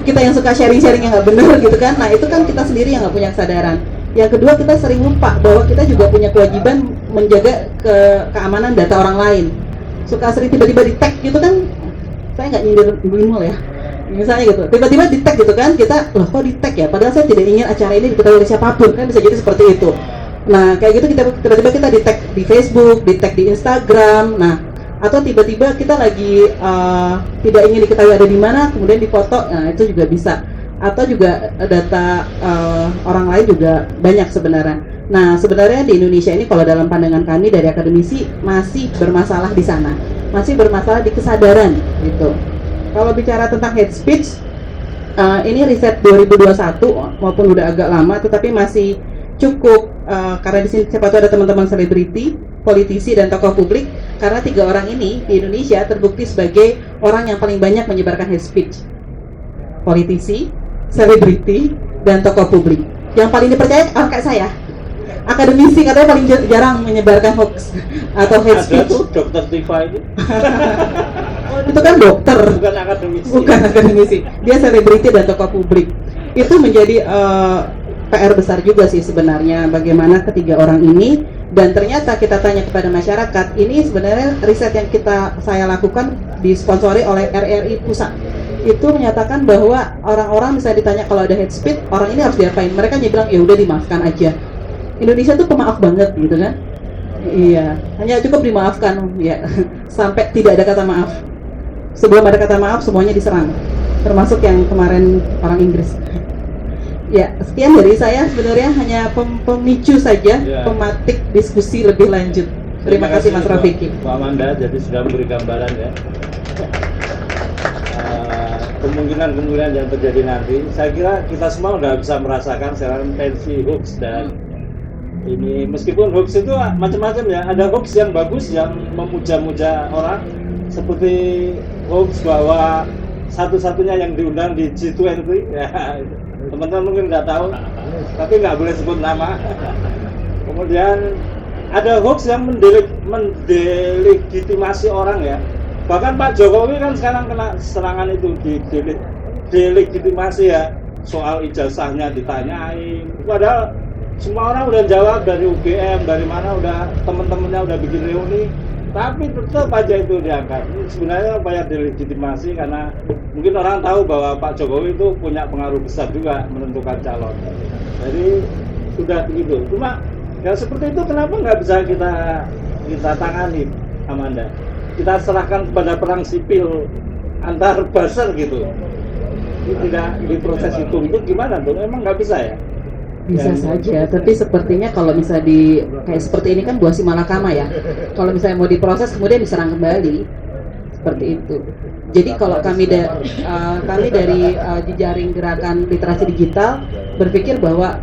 kita yang suka sharing-sharing yang nggak benar gitu kan. Nah itu kan kita sendiri yang nggak punya kesadaran. Yang kedua, kita sering lupa bahwa kita juga punya kewajiban menjaga keamanan data orang lain. Suka sering tiba-tiba di tag gitu kan. Saya nggak nyindir ibu-ibu ya. Misalnya gitu, tiba-tiba di tag gitu kan, kita loh kok di tag ya, padahal saya tidak ingin acara ini diketahui oleh siapapun, kan bisa jadi seperti itu. Nah kayak gitu tiba-tiba kita di tag di Facebook, di tag di Instagram, nah atau tiba-tiba kita lagi tidak ingin diketahui ada di mana, kemudian dipoto, nah itu juga bisa. Atau juga data orang lain juga banyak sebenarnya. Nah sebenarnya di Indonesia ini kalau dalam pandangan kami dari akademisi masih bermasalah di sana, masih bermasalah di kesadaran gitu. Kalau bicara tentang hate speech, ini riset 2021 maupun udah agak lama, tetapi masih cukup karena di sini siapa tahu ada teman-teman selebriti, politisi dan tokoh publik. Karena 3 orang ini di Indonesia terbukti sebagai orang yang paling banyak menyebarkan hate speech. Politisi, selebriti, dan tokoh publik. Yang paling dipercaya kayak saya. Akademisi katanya paling jarang menyebarkan hoax atau hate Ada speech. tuh dokter Tifa itu. Itu kan dokter, Bukan akademisi. bukan akademisi. Dia selebriti dan tokoh publik. Itu menjadi PR besar juga sih sebenarnya bagaimana ketiga orang ini, dan ternyata kita tanya kepada masyarakat, ini sebenarnya riset yang saya lakukan disponsori oleh RRI Pusat. Itu menyatakan bahwa orang-orang bisa ditanya kalau ada hate speech, orang ini harus diapain? Mereka bilang ya udah dimaafkan aja. Indonesia tuh pemaaf banget gitu kan? Iya, hanya cukup dimaafkan ya, sampai tidak ada kata maaf. Sebelum ada kata maaf semuanya diserang, termasuk yang kemarin orang Inggris. Ya, sekian dari saya, sebenarnya hanya pemicu saja, Ya. pematik diskusi lebih lanjut. Terima kasih Mas Rafiki. Pak Amanda, jadi sudah memberi gambaran ya. Kemungkinan yang terjadi nanti, saya kira kita semua udah bisa merasakan sekarang tensi hoax, dan ini meskipun hoax itu macam-macam ya. Ada hoax yang bagus yang memuja-muja orang, seperti hoax bahwa satu-satunya yang diundang di G20 ya, teman-teman mungkin nggak tahu, tapi nggak boleh sebut nama. Kemudian ada hoax yang mendelegitimasi orang ya. Bahkan Pak Jokowi kan sekarang kena serangan itu, delegitimasi ya, soal ijazahnya ditanyain. Padahal semua orang udah jawab, dari UGM, dari mana udah teman-temannya udah bikin reuni, tapi tetap aja itu diangkat. Ini sebenarnya upaya delegitimasi karena mungkin orang tahu bahwa Pak Jokowi itu punya pengaruh besar juga menentukan calon. Jadi sudah begitu. Cuma ya seperti itu, kenapa nggak bisa kita tangani, Amanda? Kita serahkan kepada perang sipil antar buzzer gitu. Ini tidak diproses itu gimana tuh? Emang nggak bisa ya? Bisa saja, tapi sepertinya kalau misalnya kayak seperti ini kan buah si malakama ya. Kalau misalnya mau diproses kemudian diserang kembali, seperti itu. Jadi kalau kami dari jejaring gerakan literasi digital berpikir bahwa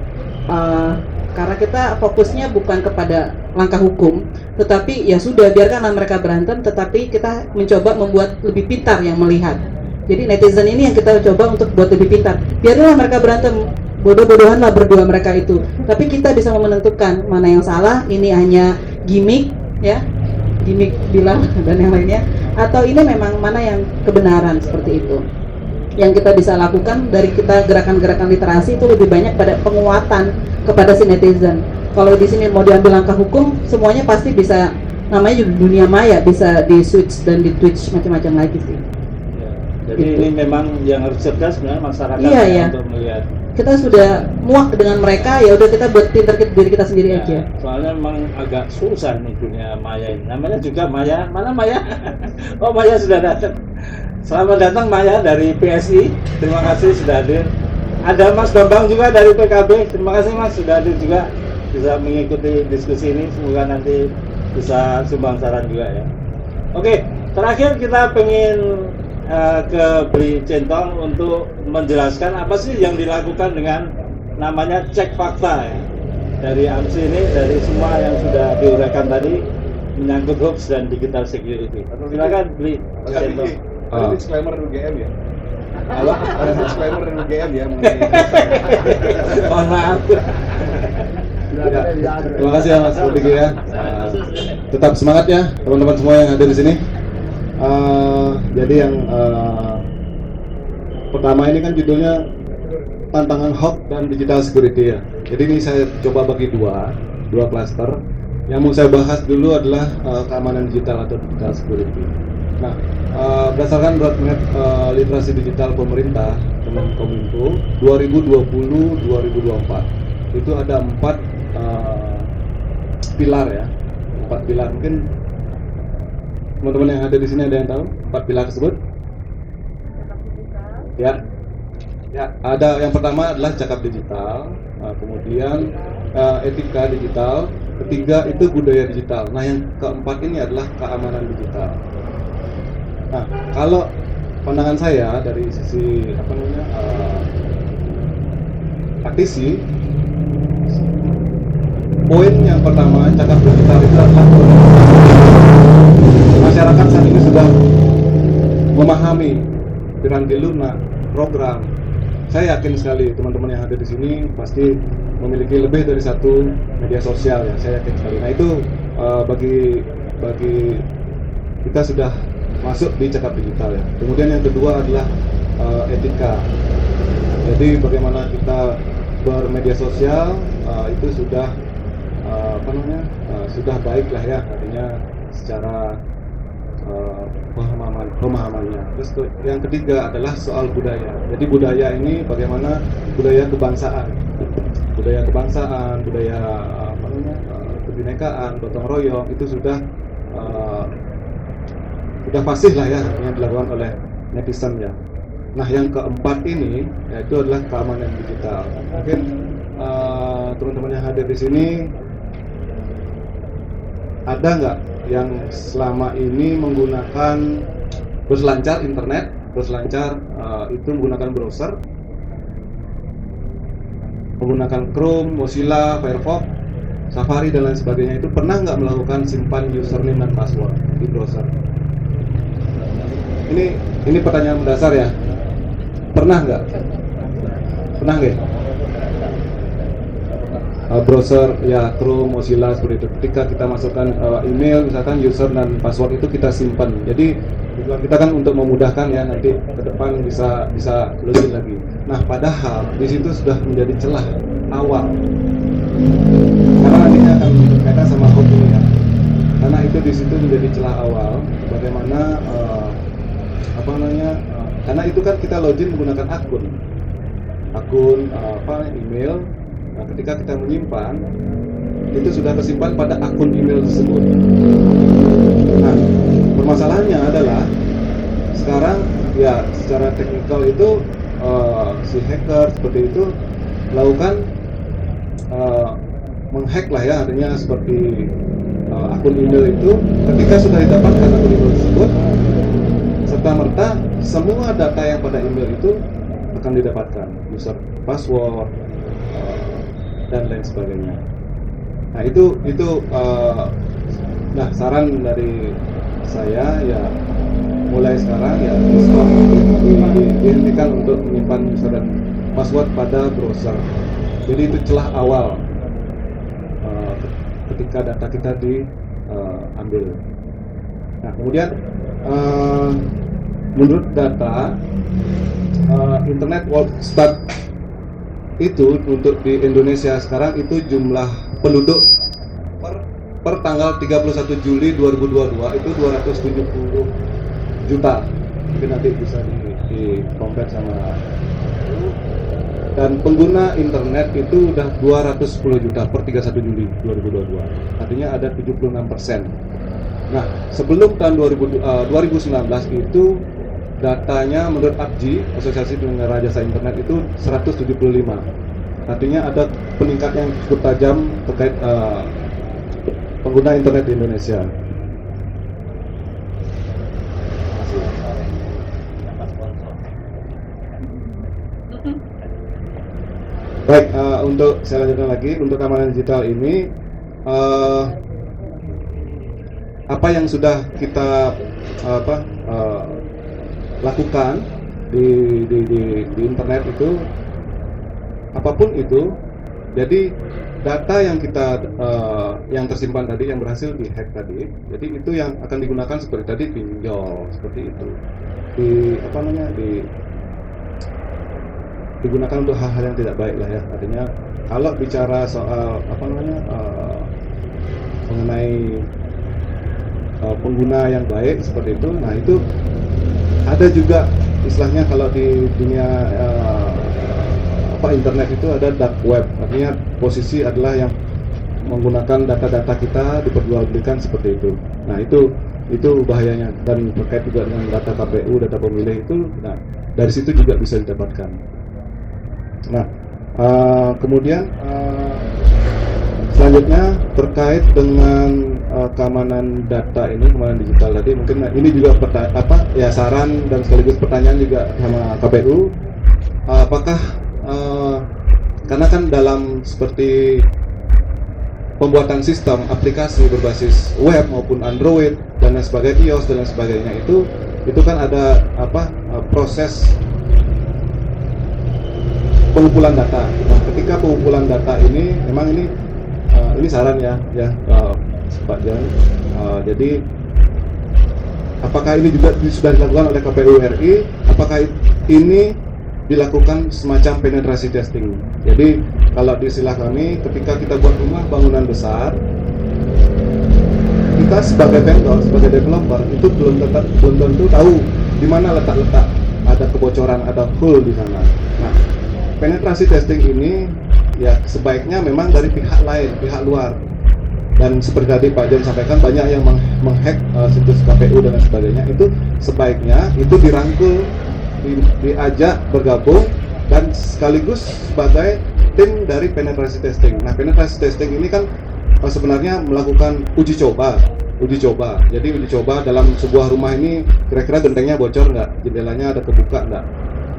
karena kita fokusnya bukan kepada langkah hukum, tetapi ya sudah biarkanlah mereka berantem, tetapi kita mencoba membuat lebih pintar yang melihat. Jadi netizen ini yang kita coba untuk buat lebih pintar. Biarlah mereka berantem, bodoh-bodohan lah berdua mereka itu. Tapi kita bisa menentukan mana yang salah, ini hanya gimmick ya, gimmick bilang dan yang lainnya, atau ini memang mana yang kebenaran, seperti itu. Yang kita bisa lakukan dari kita gerakan-gerakan literasi itu lebih banyak pada penguatan kepada si netizen. Kalau di sini mau diambil langkah hukum, semuanya pasti bisa, namanya juga dunia maya, bisa di switch dan di twitch macam-macam lagi sih. Jadi Gitu. ini memang yang harus cerdas sebenarnya masyarakat Iya, ya, iya. untuk melihat. Kita sudah muak dengan mereka, ya udah kita buat pintar diri kita sendiri Ya, aja. soalnya memang agak susah nih dunia maya ini. Namanya juga Maya. Mana Maya? Oh, Maya sudah datang. Selamat datang Maya dari PSI. Terima kasih sudah hadir. Ada Mas Bambang juga dari PKB. Terima kasih Mas sudah hadir juga, bisa mengikuti diskusi ini. Semoga nanti bisa sumbang saran juga ya. Oke, terakhir kita pengen ke Bri Centong untuk menjelaskan apa sih yang dilakukan dengan namanya cek fakta ya. Dari AMSI ini, dari semua yang sudah diuraikan tadi menyangkut hoax dan digital security. Silakan Bri Centong. Ada disclaimer dari UGM ya? Halo, ada disclaimer dari UGM ya mengenai Mohon maaf. Terima kasih ya Mas Rafiki ya. Tetap semangat ya teman-teman semua yang ada di sini. Jadi yang pertama ini kan judulnya tantangan hoax dan digital security ya. Jadi ini saya coba bagi dua klaster. Yang mau saya bahas dulu adalah keamanan digital atau digital security. Nah, berdasarkan roadmap literasi digital pemerintah Kemenkominfo 2020-2024 itu ada 4 pilar ya, 4 pilar. Mungkin teman-teman yang ada di sini ada yang tahu 4 pilar tersebut? Ya, ada yang pertama adalah cakap digital, kemudian etika digital, ketiga itu budaya digital. Nah, yang keempat ini adalah keamanan digital. Nah, kalau pandangan saya dari sisi praktisi, poin yang pertama cakap digital itu adalah masyarakat saat ini sudah memahami piranti lunak, program. Saya yakin sekali teman-teman yang hadir di sini pasti memiliki lebih dari satu media sosial ya, saya yakin sekali. Nah itu bagi kita sudah masuk di cakap digital ya. Kemudian yang kedua adalah etika. Jadi bagaimana kita bermedia sosial itu sudah sudah baik lah ya, artinya secara pemahamannya. Terus yang ketiga adalah soal budaya. Jadi budaya ini bagaimana budaya kebangsaan, budaya kebinekaan, gotong royong itu sudah fasih lah ya yang dilakukan oleh netizen ya. Nah yang keempat ini yaitu adalah keamanan digital. Mungkin teman-teman yang hadir di sini ada nggak yang selama ini menggunakan berselancar internet, itu menggunakan browser, menggunakan Chrome, Mozilla, Firefox, Safari dan lain sebagainya, itu pernah nggak melakukan simpan username dan password di browser? Ini pertanyaan mendasar ya. Pernah nggak? Pernah nggak? Browser ya Chrome, Mozilla seperti itu. Ketika kita masukkan email misalkan user dan password itu kita simpan. Jadi tujuan kita kan untuk memudahkan ya, nanti ke depan bisa login lagi. Nah padahal di situ sudah menjadi celah awal. Karena nantinya akan berkaitan sama hoax ini ya. Karena itu di situ menjadi celah awal. Bagaimana karena itu kan kita login menggunakan akun email. Nah, ketika kita menyimpan, itu sudah tersimpan pada akun email tersebut. Nah, permasalahannya adalah sekarang ya secara teknikal itu si hacker seperti itu melakukan menghack lah ya, artinya seperti akun email itu ketika sudah didapatkan akun email tersebut, serta merta semua data yang pada email itu akan didapatkan, user, password, dan lain sebagainya. Nah itu nah saran dari saya ya mulai sekarang ya dihentikan untuk menyimpan user dan password pada browser. Jadi itu celah awal ketika data kita diambil. Nah kemudian menurut data Internet World Stat itu untuk di Indonesia sekarang itu jumlah penduduk per tanggal 31 Juli 2022 itu 270 juta. Mungkin nanti bisa di compare sama, dan pengguna internet itu udah 210 juta per 31 Juli 2022. Artinya ada 76%. Nah, sebelum tahun 2019 itu datanya menurut APJI, Asosiasi Penyelenggara Jasa Internet itu 175. Artinya ada peningkatan yang cukup tajam terkait pengguna internet di Indonesia. Baik, untuk saya lanjutkan lagi untuk keamanan digital ini, apa yang sudah kita lakukan di internet itu, apapun itu, jadi data yang kita yang tersimpan tadi, yang berhasil dihack tadi, jadi itu yang akan digunakan seperti tadi pinjol seperti itu, digunakan untuk hal-hal yang tidak baik lah ya. Artinya kalau bicara soal mengenai pengguna yang baik seperti itu, nah itu ada juga istilahnya kalau di dunia internet itu ada dark web, artinya posisi adalah yang menggunakan data-data kita diperjualbelikan seperti itu. Nah itu bahayanya, dan terkait juga dengan data KPU, data pemilih itu, nah dari situ juga bisa didapatkan. Nah kemudian selanjutnya terkait dengan keamanan data ini, keamanan digital tadi, mungkin ini juga saran dan sekaligus pertanyaan juga sama KPU. Apakah karena kan dalam seperti pembuatan sistem aplikasi berbasis web maupun Android dan lain sebagainya, iOS dan lain sebagainya, itu kan ada proses pengumpulan data. Nah, ketika pengumpulan data ini memang ini saran ya Pak Jan. Jadi apakah ini juga sudah dilakukan oleh KPU RI? Apakah ini dilakukan semacam penetrasi testing? Jadi kalau di istilah kami, ketika kita buat rumah bangunan besar, kita sebagai vendor, sebagai developer itu belum tentu tahu di mana letak-letak ada kebocoran, ada hole di sana. Nah, penetrasi testing ini ya sebaiknya memang dari pihak lain, pihak luar. Dan seperti tadi Pak Jan sampaikan, banyak yang menghack situs KPU dan sebagainya. Itu sebaiknya itu dirangkul, diajak bergabung dan sekaligus sebagai tim dari penetrasi testing. Nah, penetrasi testing ini kan sebenarnya melakukan uji coba. Jadi uji coba dalam sebuah rumah ini, kira-kira gentengnya bocor nggak, jendelanya ada kebuka nggak.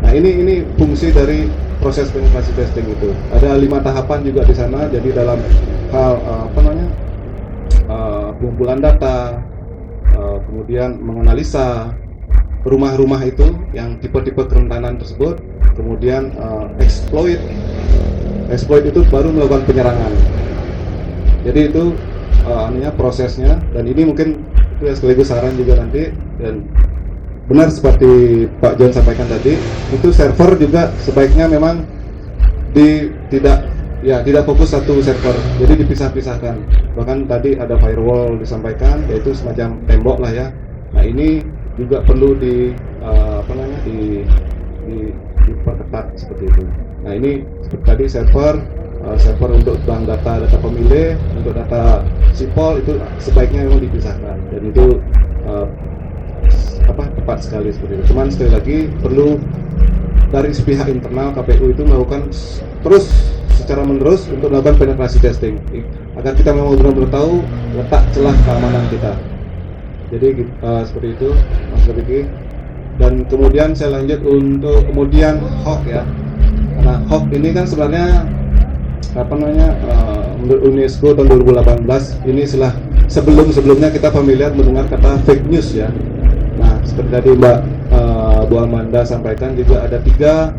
Nah, ini fungsi dari proses penetrasi testing itu. Ada 5 tahapan juga di sana. Jadi dalam hal pengumpulan data, kemudian menganalisa rumah-rumah itu yang tipe-tipe kerentanan tersebut, kemudian exploit itu baru melakukan penyerangan. Jadi itu prosesnya, dan ini mungkin itu sekaligus saran juga nanti. Dan benar seperti Pak John sampaikan tadi, itu server juga sebaiknya memang tidak fokus satu server, jadi dipisah-pisahkan. Bahkan tadi ada firewall disampaikan, yaitu semacam tembok lah ya. Nah, ini juga perlu diperketat seperti itu. Nah, ini seperti tadi server untuk bank data pemilih, untuk data sipol itu sebaiknya memang dipisahkan, dan itu tepat sekali seperti itu. Cuman sekali lagi perlu dari pihak internal KPU itu melakukan terus secara menerus untuk melakukan penetrasi testing agar kita memang benar-benar tahu letak celah keamanan kita. Jadi seperti itu Mas Riki. Dan kemudian saya lanjut untuk kemudian hoax ya. Karena hoax ini kan sebenarnya menurut UNESCO tahun 2018 ini sebelumnya kita familiar mendengar kata fake news ya. Nah, seperti tadi Mbak Bu Amanda sampaikan, juga ada 3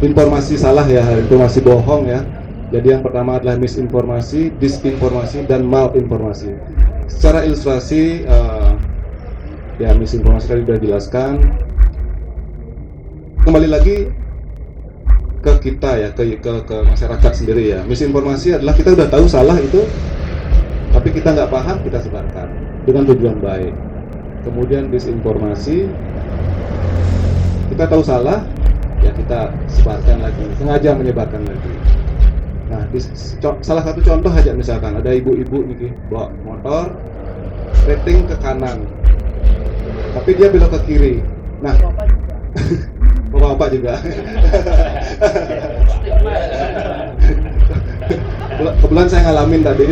informasi salah ya, informasi bohong ya. Jadi yang pertama adalah misinformasi, disinformasi, dan malinformasi. Secara ilustrasi, ya misinformasi tadi sudah dijelaskan. Kembali lagi ke kita ya, ke masyarakat sendiri ya. Misinformasi adalah kita udah tahu salah itu, tapi kita nggak paham, kita sebarkan dengan tujuan baik. Kemudian disinformasi, kita tahu salah, ya kita sebarkan lagi, sengaja menyebarkan lagi. Nah, salah satu contoh aja, misalkan ada ibu-ibu nih bawa motor, rating ke kanan, tapi dia belok ke kiri. Nah, bapak-bapak juga. Kebetulan saya ngalamin tadi.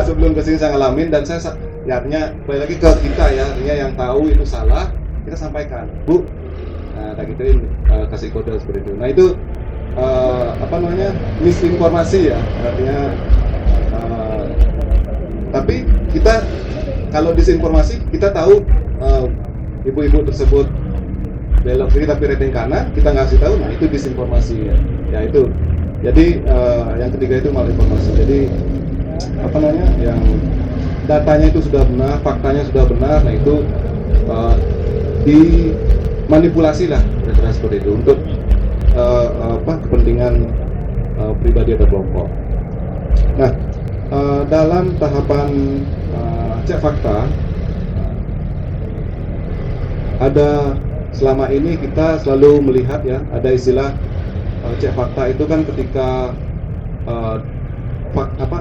Sebelum kesini saya ngalamin, dan saya artinya balik lagi ke kita ya, artinya yang tahu itu salah, kita sampaikan, Bu. Nah, kita kasih kode seperti itu. Nah, itu misinformasi ya, artinya tapi kita kalau disinformasi, kita tahu ibu-ibu tersebut belok kiri tapi rating kanan, kita ngasih tahu, nah itu disinformasi ya itu. Jadi yang ketiga itu malinformasi. Jadi yang datanya itu sudah benar, faktanya sudah benar, nah itu dimanipulasi lah seperti itu untuk kepentingan pribadi atau kelompok. Nah, dalam tahapan cek fakta, ada selama ini kita selalu melihat ya, ada istilah cek fakta itu kan ketika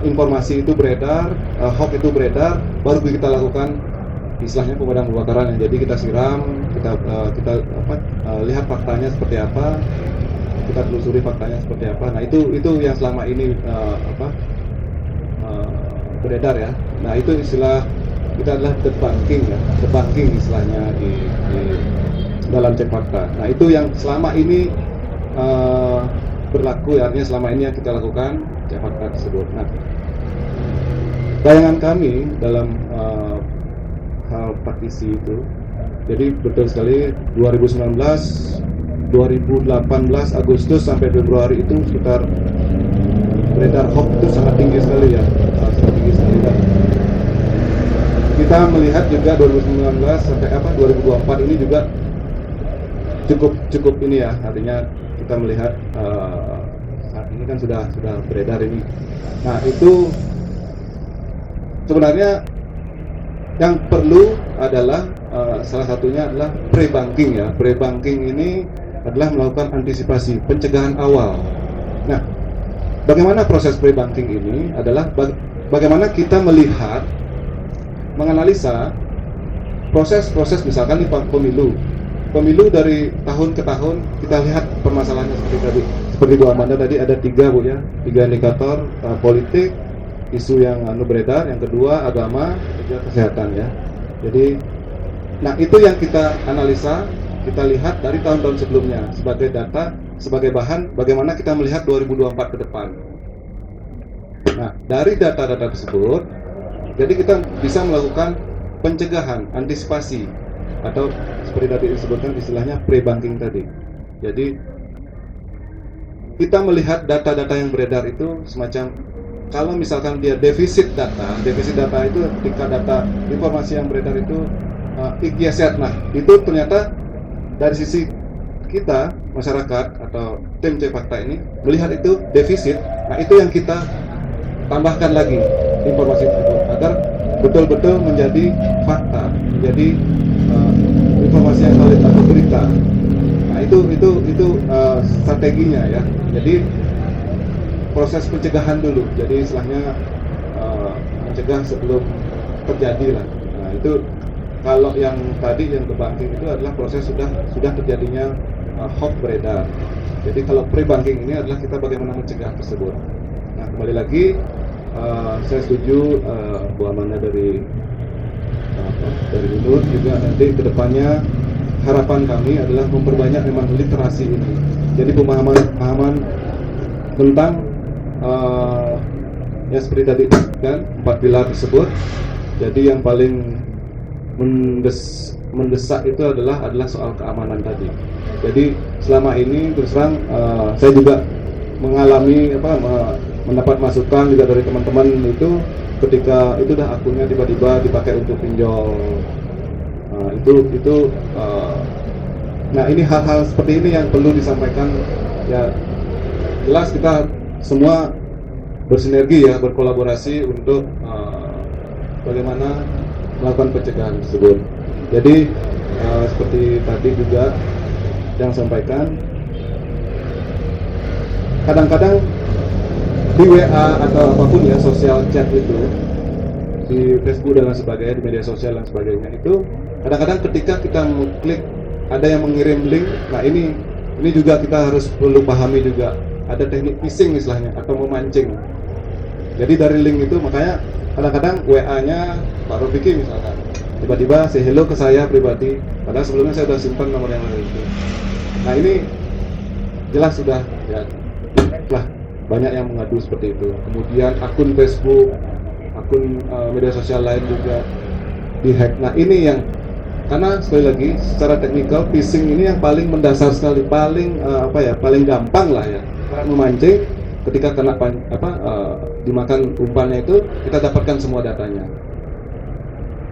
informasi itu beredar, hoax itu beredar, baru kita lakukan istilahnya pemadam kebakaran. Jadi kita siram, kita lihat faktanya seperti apa, kita telusuri faktanya seperti apa. Nah itu yang selama ini beredar ya. Nah itu istilah kita adalah debunking ya, debunking istilahnya di dalam cek fakta. Nah itu yang selama ini berlaku, artinya selama ini yang kita lakukan cek fakta tersebut. Nah bayangan kami dalam hal praktisi itu, jadi betul sekali 2019, 2018 Agustus sampai Februari itu sekitar beredar hoax itu sangat tinggi sekali ya, sangat tinggi sekali. Dan kita melihat juga 2019 sampai 2024 ini juga cukup ini ya, artinya kita melihat saat ini kan sudah beredar ini. Nah itu sebenarnya yang perlu adalah salah satunya adalah pre-banking ya. Pre-banking ini adalah melakukan antisipasi, pencegahan awal. Nah, bagaimana proses pre-banking ini adalah bagaimana kita melihat, menganalisa proses-proses misalkan di pemilu dari tahun ke tahun, kita lihat permasalahannya seperti Bu Amanda tadi ada 3 Bu ya, 3 indikator, politik, isu yang beredar, yang kedua agama, ketiga kesehatan ya. Jadi, nah itu yang kita analisa, kita lihat dari tahun-tahun sebelumnya sebagai data, sebagai bahan bagaimana kita melihat 2024 ke depan. Nah dari data-data tersebut, jadi kita bisa melakukan pencegahan, antisipasi, atau seperti tadi disebutkan istilahnya pre-banking tadi. Jadi kita melihat data-data yang beredar itu semacam, kalau misalkan dia defisit data itu ketika data informasi yang beredar itu geser, nah itu ternyata dari sisi kita masyarakat atau tim cek fakta ini melihat itu defisit, nah itu yang kita tambahkan lagi informasi tersebut agar betul-betul menjadi fakta, menjadi informasi yang valid atau berita. Nah itu strateginya ya. Jadi proses pencegahan dulu, jadi istilahnya mencegah sebelum terjadi lah. Nah itu kalau yang tadi yang debunking itu adalah proses sudah terjadinya hoax beredar. Jadi kalau pre-banking ini adalah kita bagaimana mencegah tersebut. Nah kembali lagi saya setuju Bu Amanda dari UNUR juga, nanti kedepannya harapan kami adalah memperbanyak memang literasi ini. Jadi pemahaman tentang ya seperti tadi kan 4 pilar tersebut. Jadi yang paling mendesak itu adalah soal keamanan tadi. Jadi selama ini terus terang saya juga mengalami mendapat masukan juga dari teman-teman itu ketika itu dah akunnya tiba-tiba dipakai untuk pinjol. Nah ini hal-hal seperti ini yang perlu disampaikan ya. Jelas kita semua bersinergi ya, berkolaborasi untuk bagaimana melakukan pencegahan tersebut. Jadi seperti tadi juga yang sampaikan, kadang-kadang di WA atau apapun ya, sosial chat itu, di Facebook dan lain sebagainya, di media sosial dan sebagainya itu, kadang-kadang ketika kita mengklik ada yang mengirim link, nah ini juga kita harus perlu pahami juga, ada teknik phishing istilahnya atau memancing. Jadi dari link itu makanya kadang-kadang WA-nya Pak Rofiki misalkan tiba-tiba say hello ke saya pribadi, padahal sebelumnya saya sudah simpan nomor yang lain itu. Nah ini jelas sudah ya lah banyak yang mengadu seperti itu. Kemudian akun Facebook, akun media sosial lain juga dihack. Nah ini yang karena sekali lagi secara teknikal phishing ini yang paling mendasar sekali, paling paling gampang lah ya, memancing. Ketika kena dimakan umpannya itu kita dapatkan semua datanya.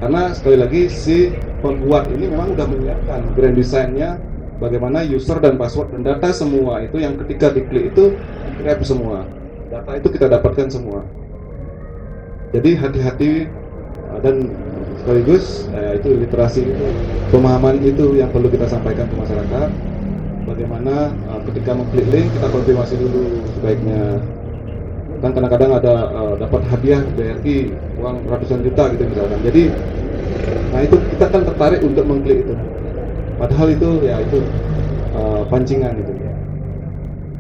Karena sekali lagi si pembuat ini memang sudah menyiapkan grand design-nya, bagaimana user dan password dan data semua itu yang ketika diklik itu grab semua. Data itu kita dapatkan semua. Jadi hati-hati dan sekaligus itu literasi itu, pemahaman itu yang perlu kita sampaikan ke masyarakat. Bagaimana ketika mengklik link kita konfirmasi dulu sebaiknya. Kan kadang-kadang ada dapat hadiah BRI uang ratusan juta gitu misalkan. Jadi nah itu kita kan tertarik untuk mengklik itu. Padahal itu ya itu pancingan gitu.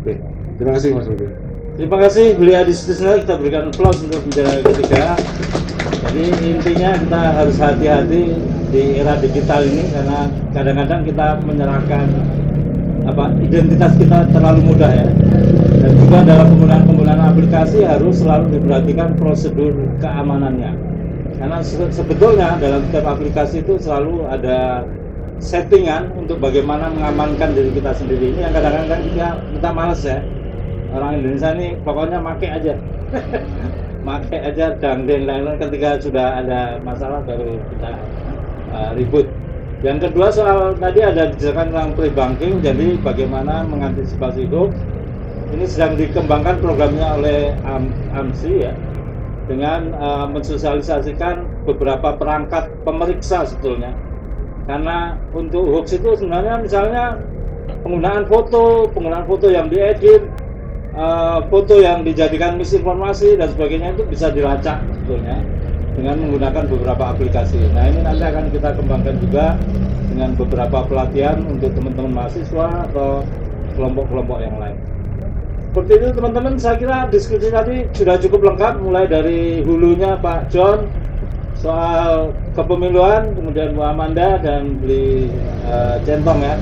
Oke, terima kasih Mas Budi. Terima kasih Beli Adistisna, kita berikan applause untuk penjara ketiga. Jadi intinya kita harus hati-hati di era digital ini karena kadang-kadang kita menyerahkan identitas kita terlalu mudah ya. Dan juga dalam penggunaan aplikasi harus selalu diperhatikan prosedur keamanannya. Karena sebetulnya dalam setiap aplikasi itu selalu ada settingan untuk bagaimana mengamankan diri kita sendiri. Ini yang kadang-kadang kita males ya. Orang Indonesia ini pokoknya make aja. Make aja dan lain-lain, ketika sudah ada masalah baru kita ribut. Yang kedua soal tadi ada dijelaskan tentang pre-banking, jadi bagaimana mengantisipasi hoax. Ini sedang dikembangkan programnya oleh AMSI ya, dengan mensosialisasikan beberapa perangkat pemeriksa sebetulnya. Karena untuk hoax itu sebenarnya misalnya penggunaan foto yang diedit, foto yang dijadikan misinformasi dan sebagainya itu bisa dilacak sebetulnya dengan menggunakan beberapa aplikasi. Nah ini nanti akan kita kembangkan juga dengan beberapa pelatihan untuk teman-teman mahasiswa atau kelompok-kelompok yang lain. Seperti itu teman-teman, saya kira diskusi tadi sudah cukup lengkap, mulai dari hulunya Pak John soal kepemiluan, kemudian Bu Amanda dan Beli Centong ya.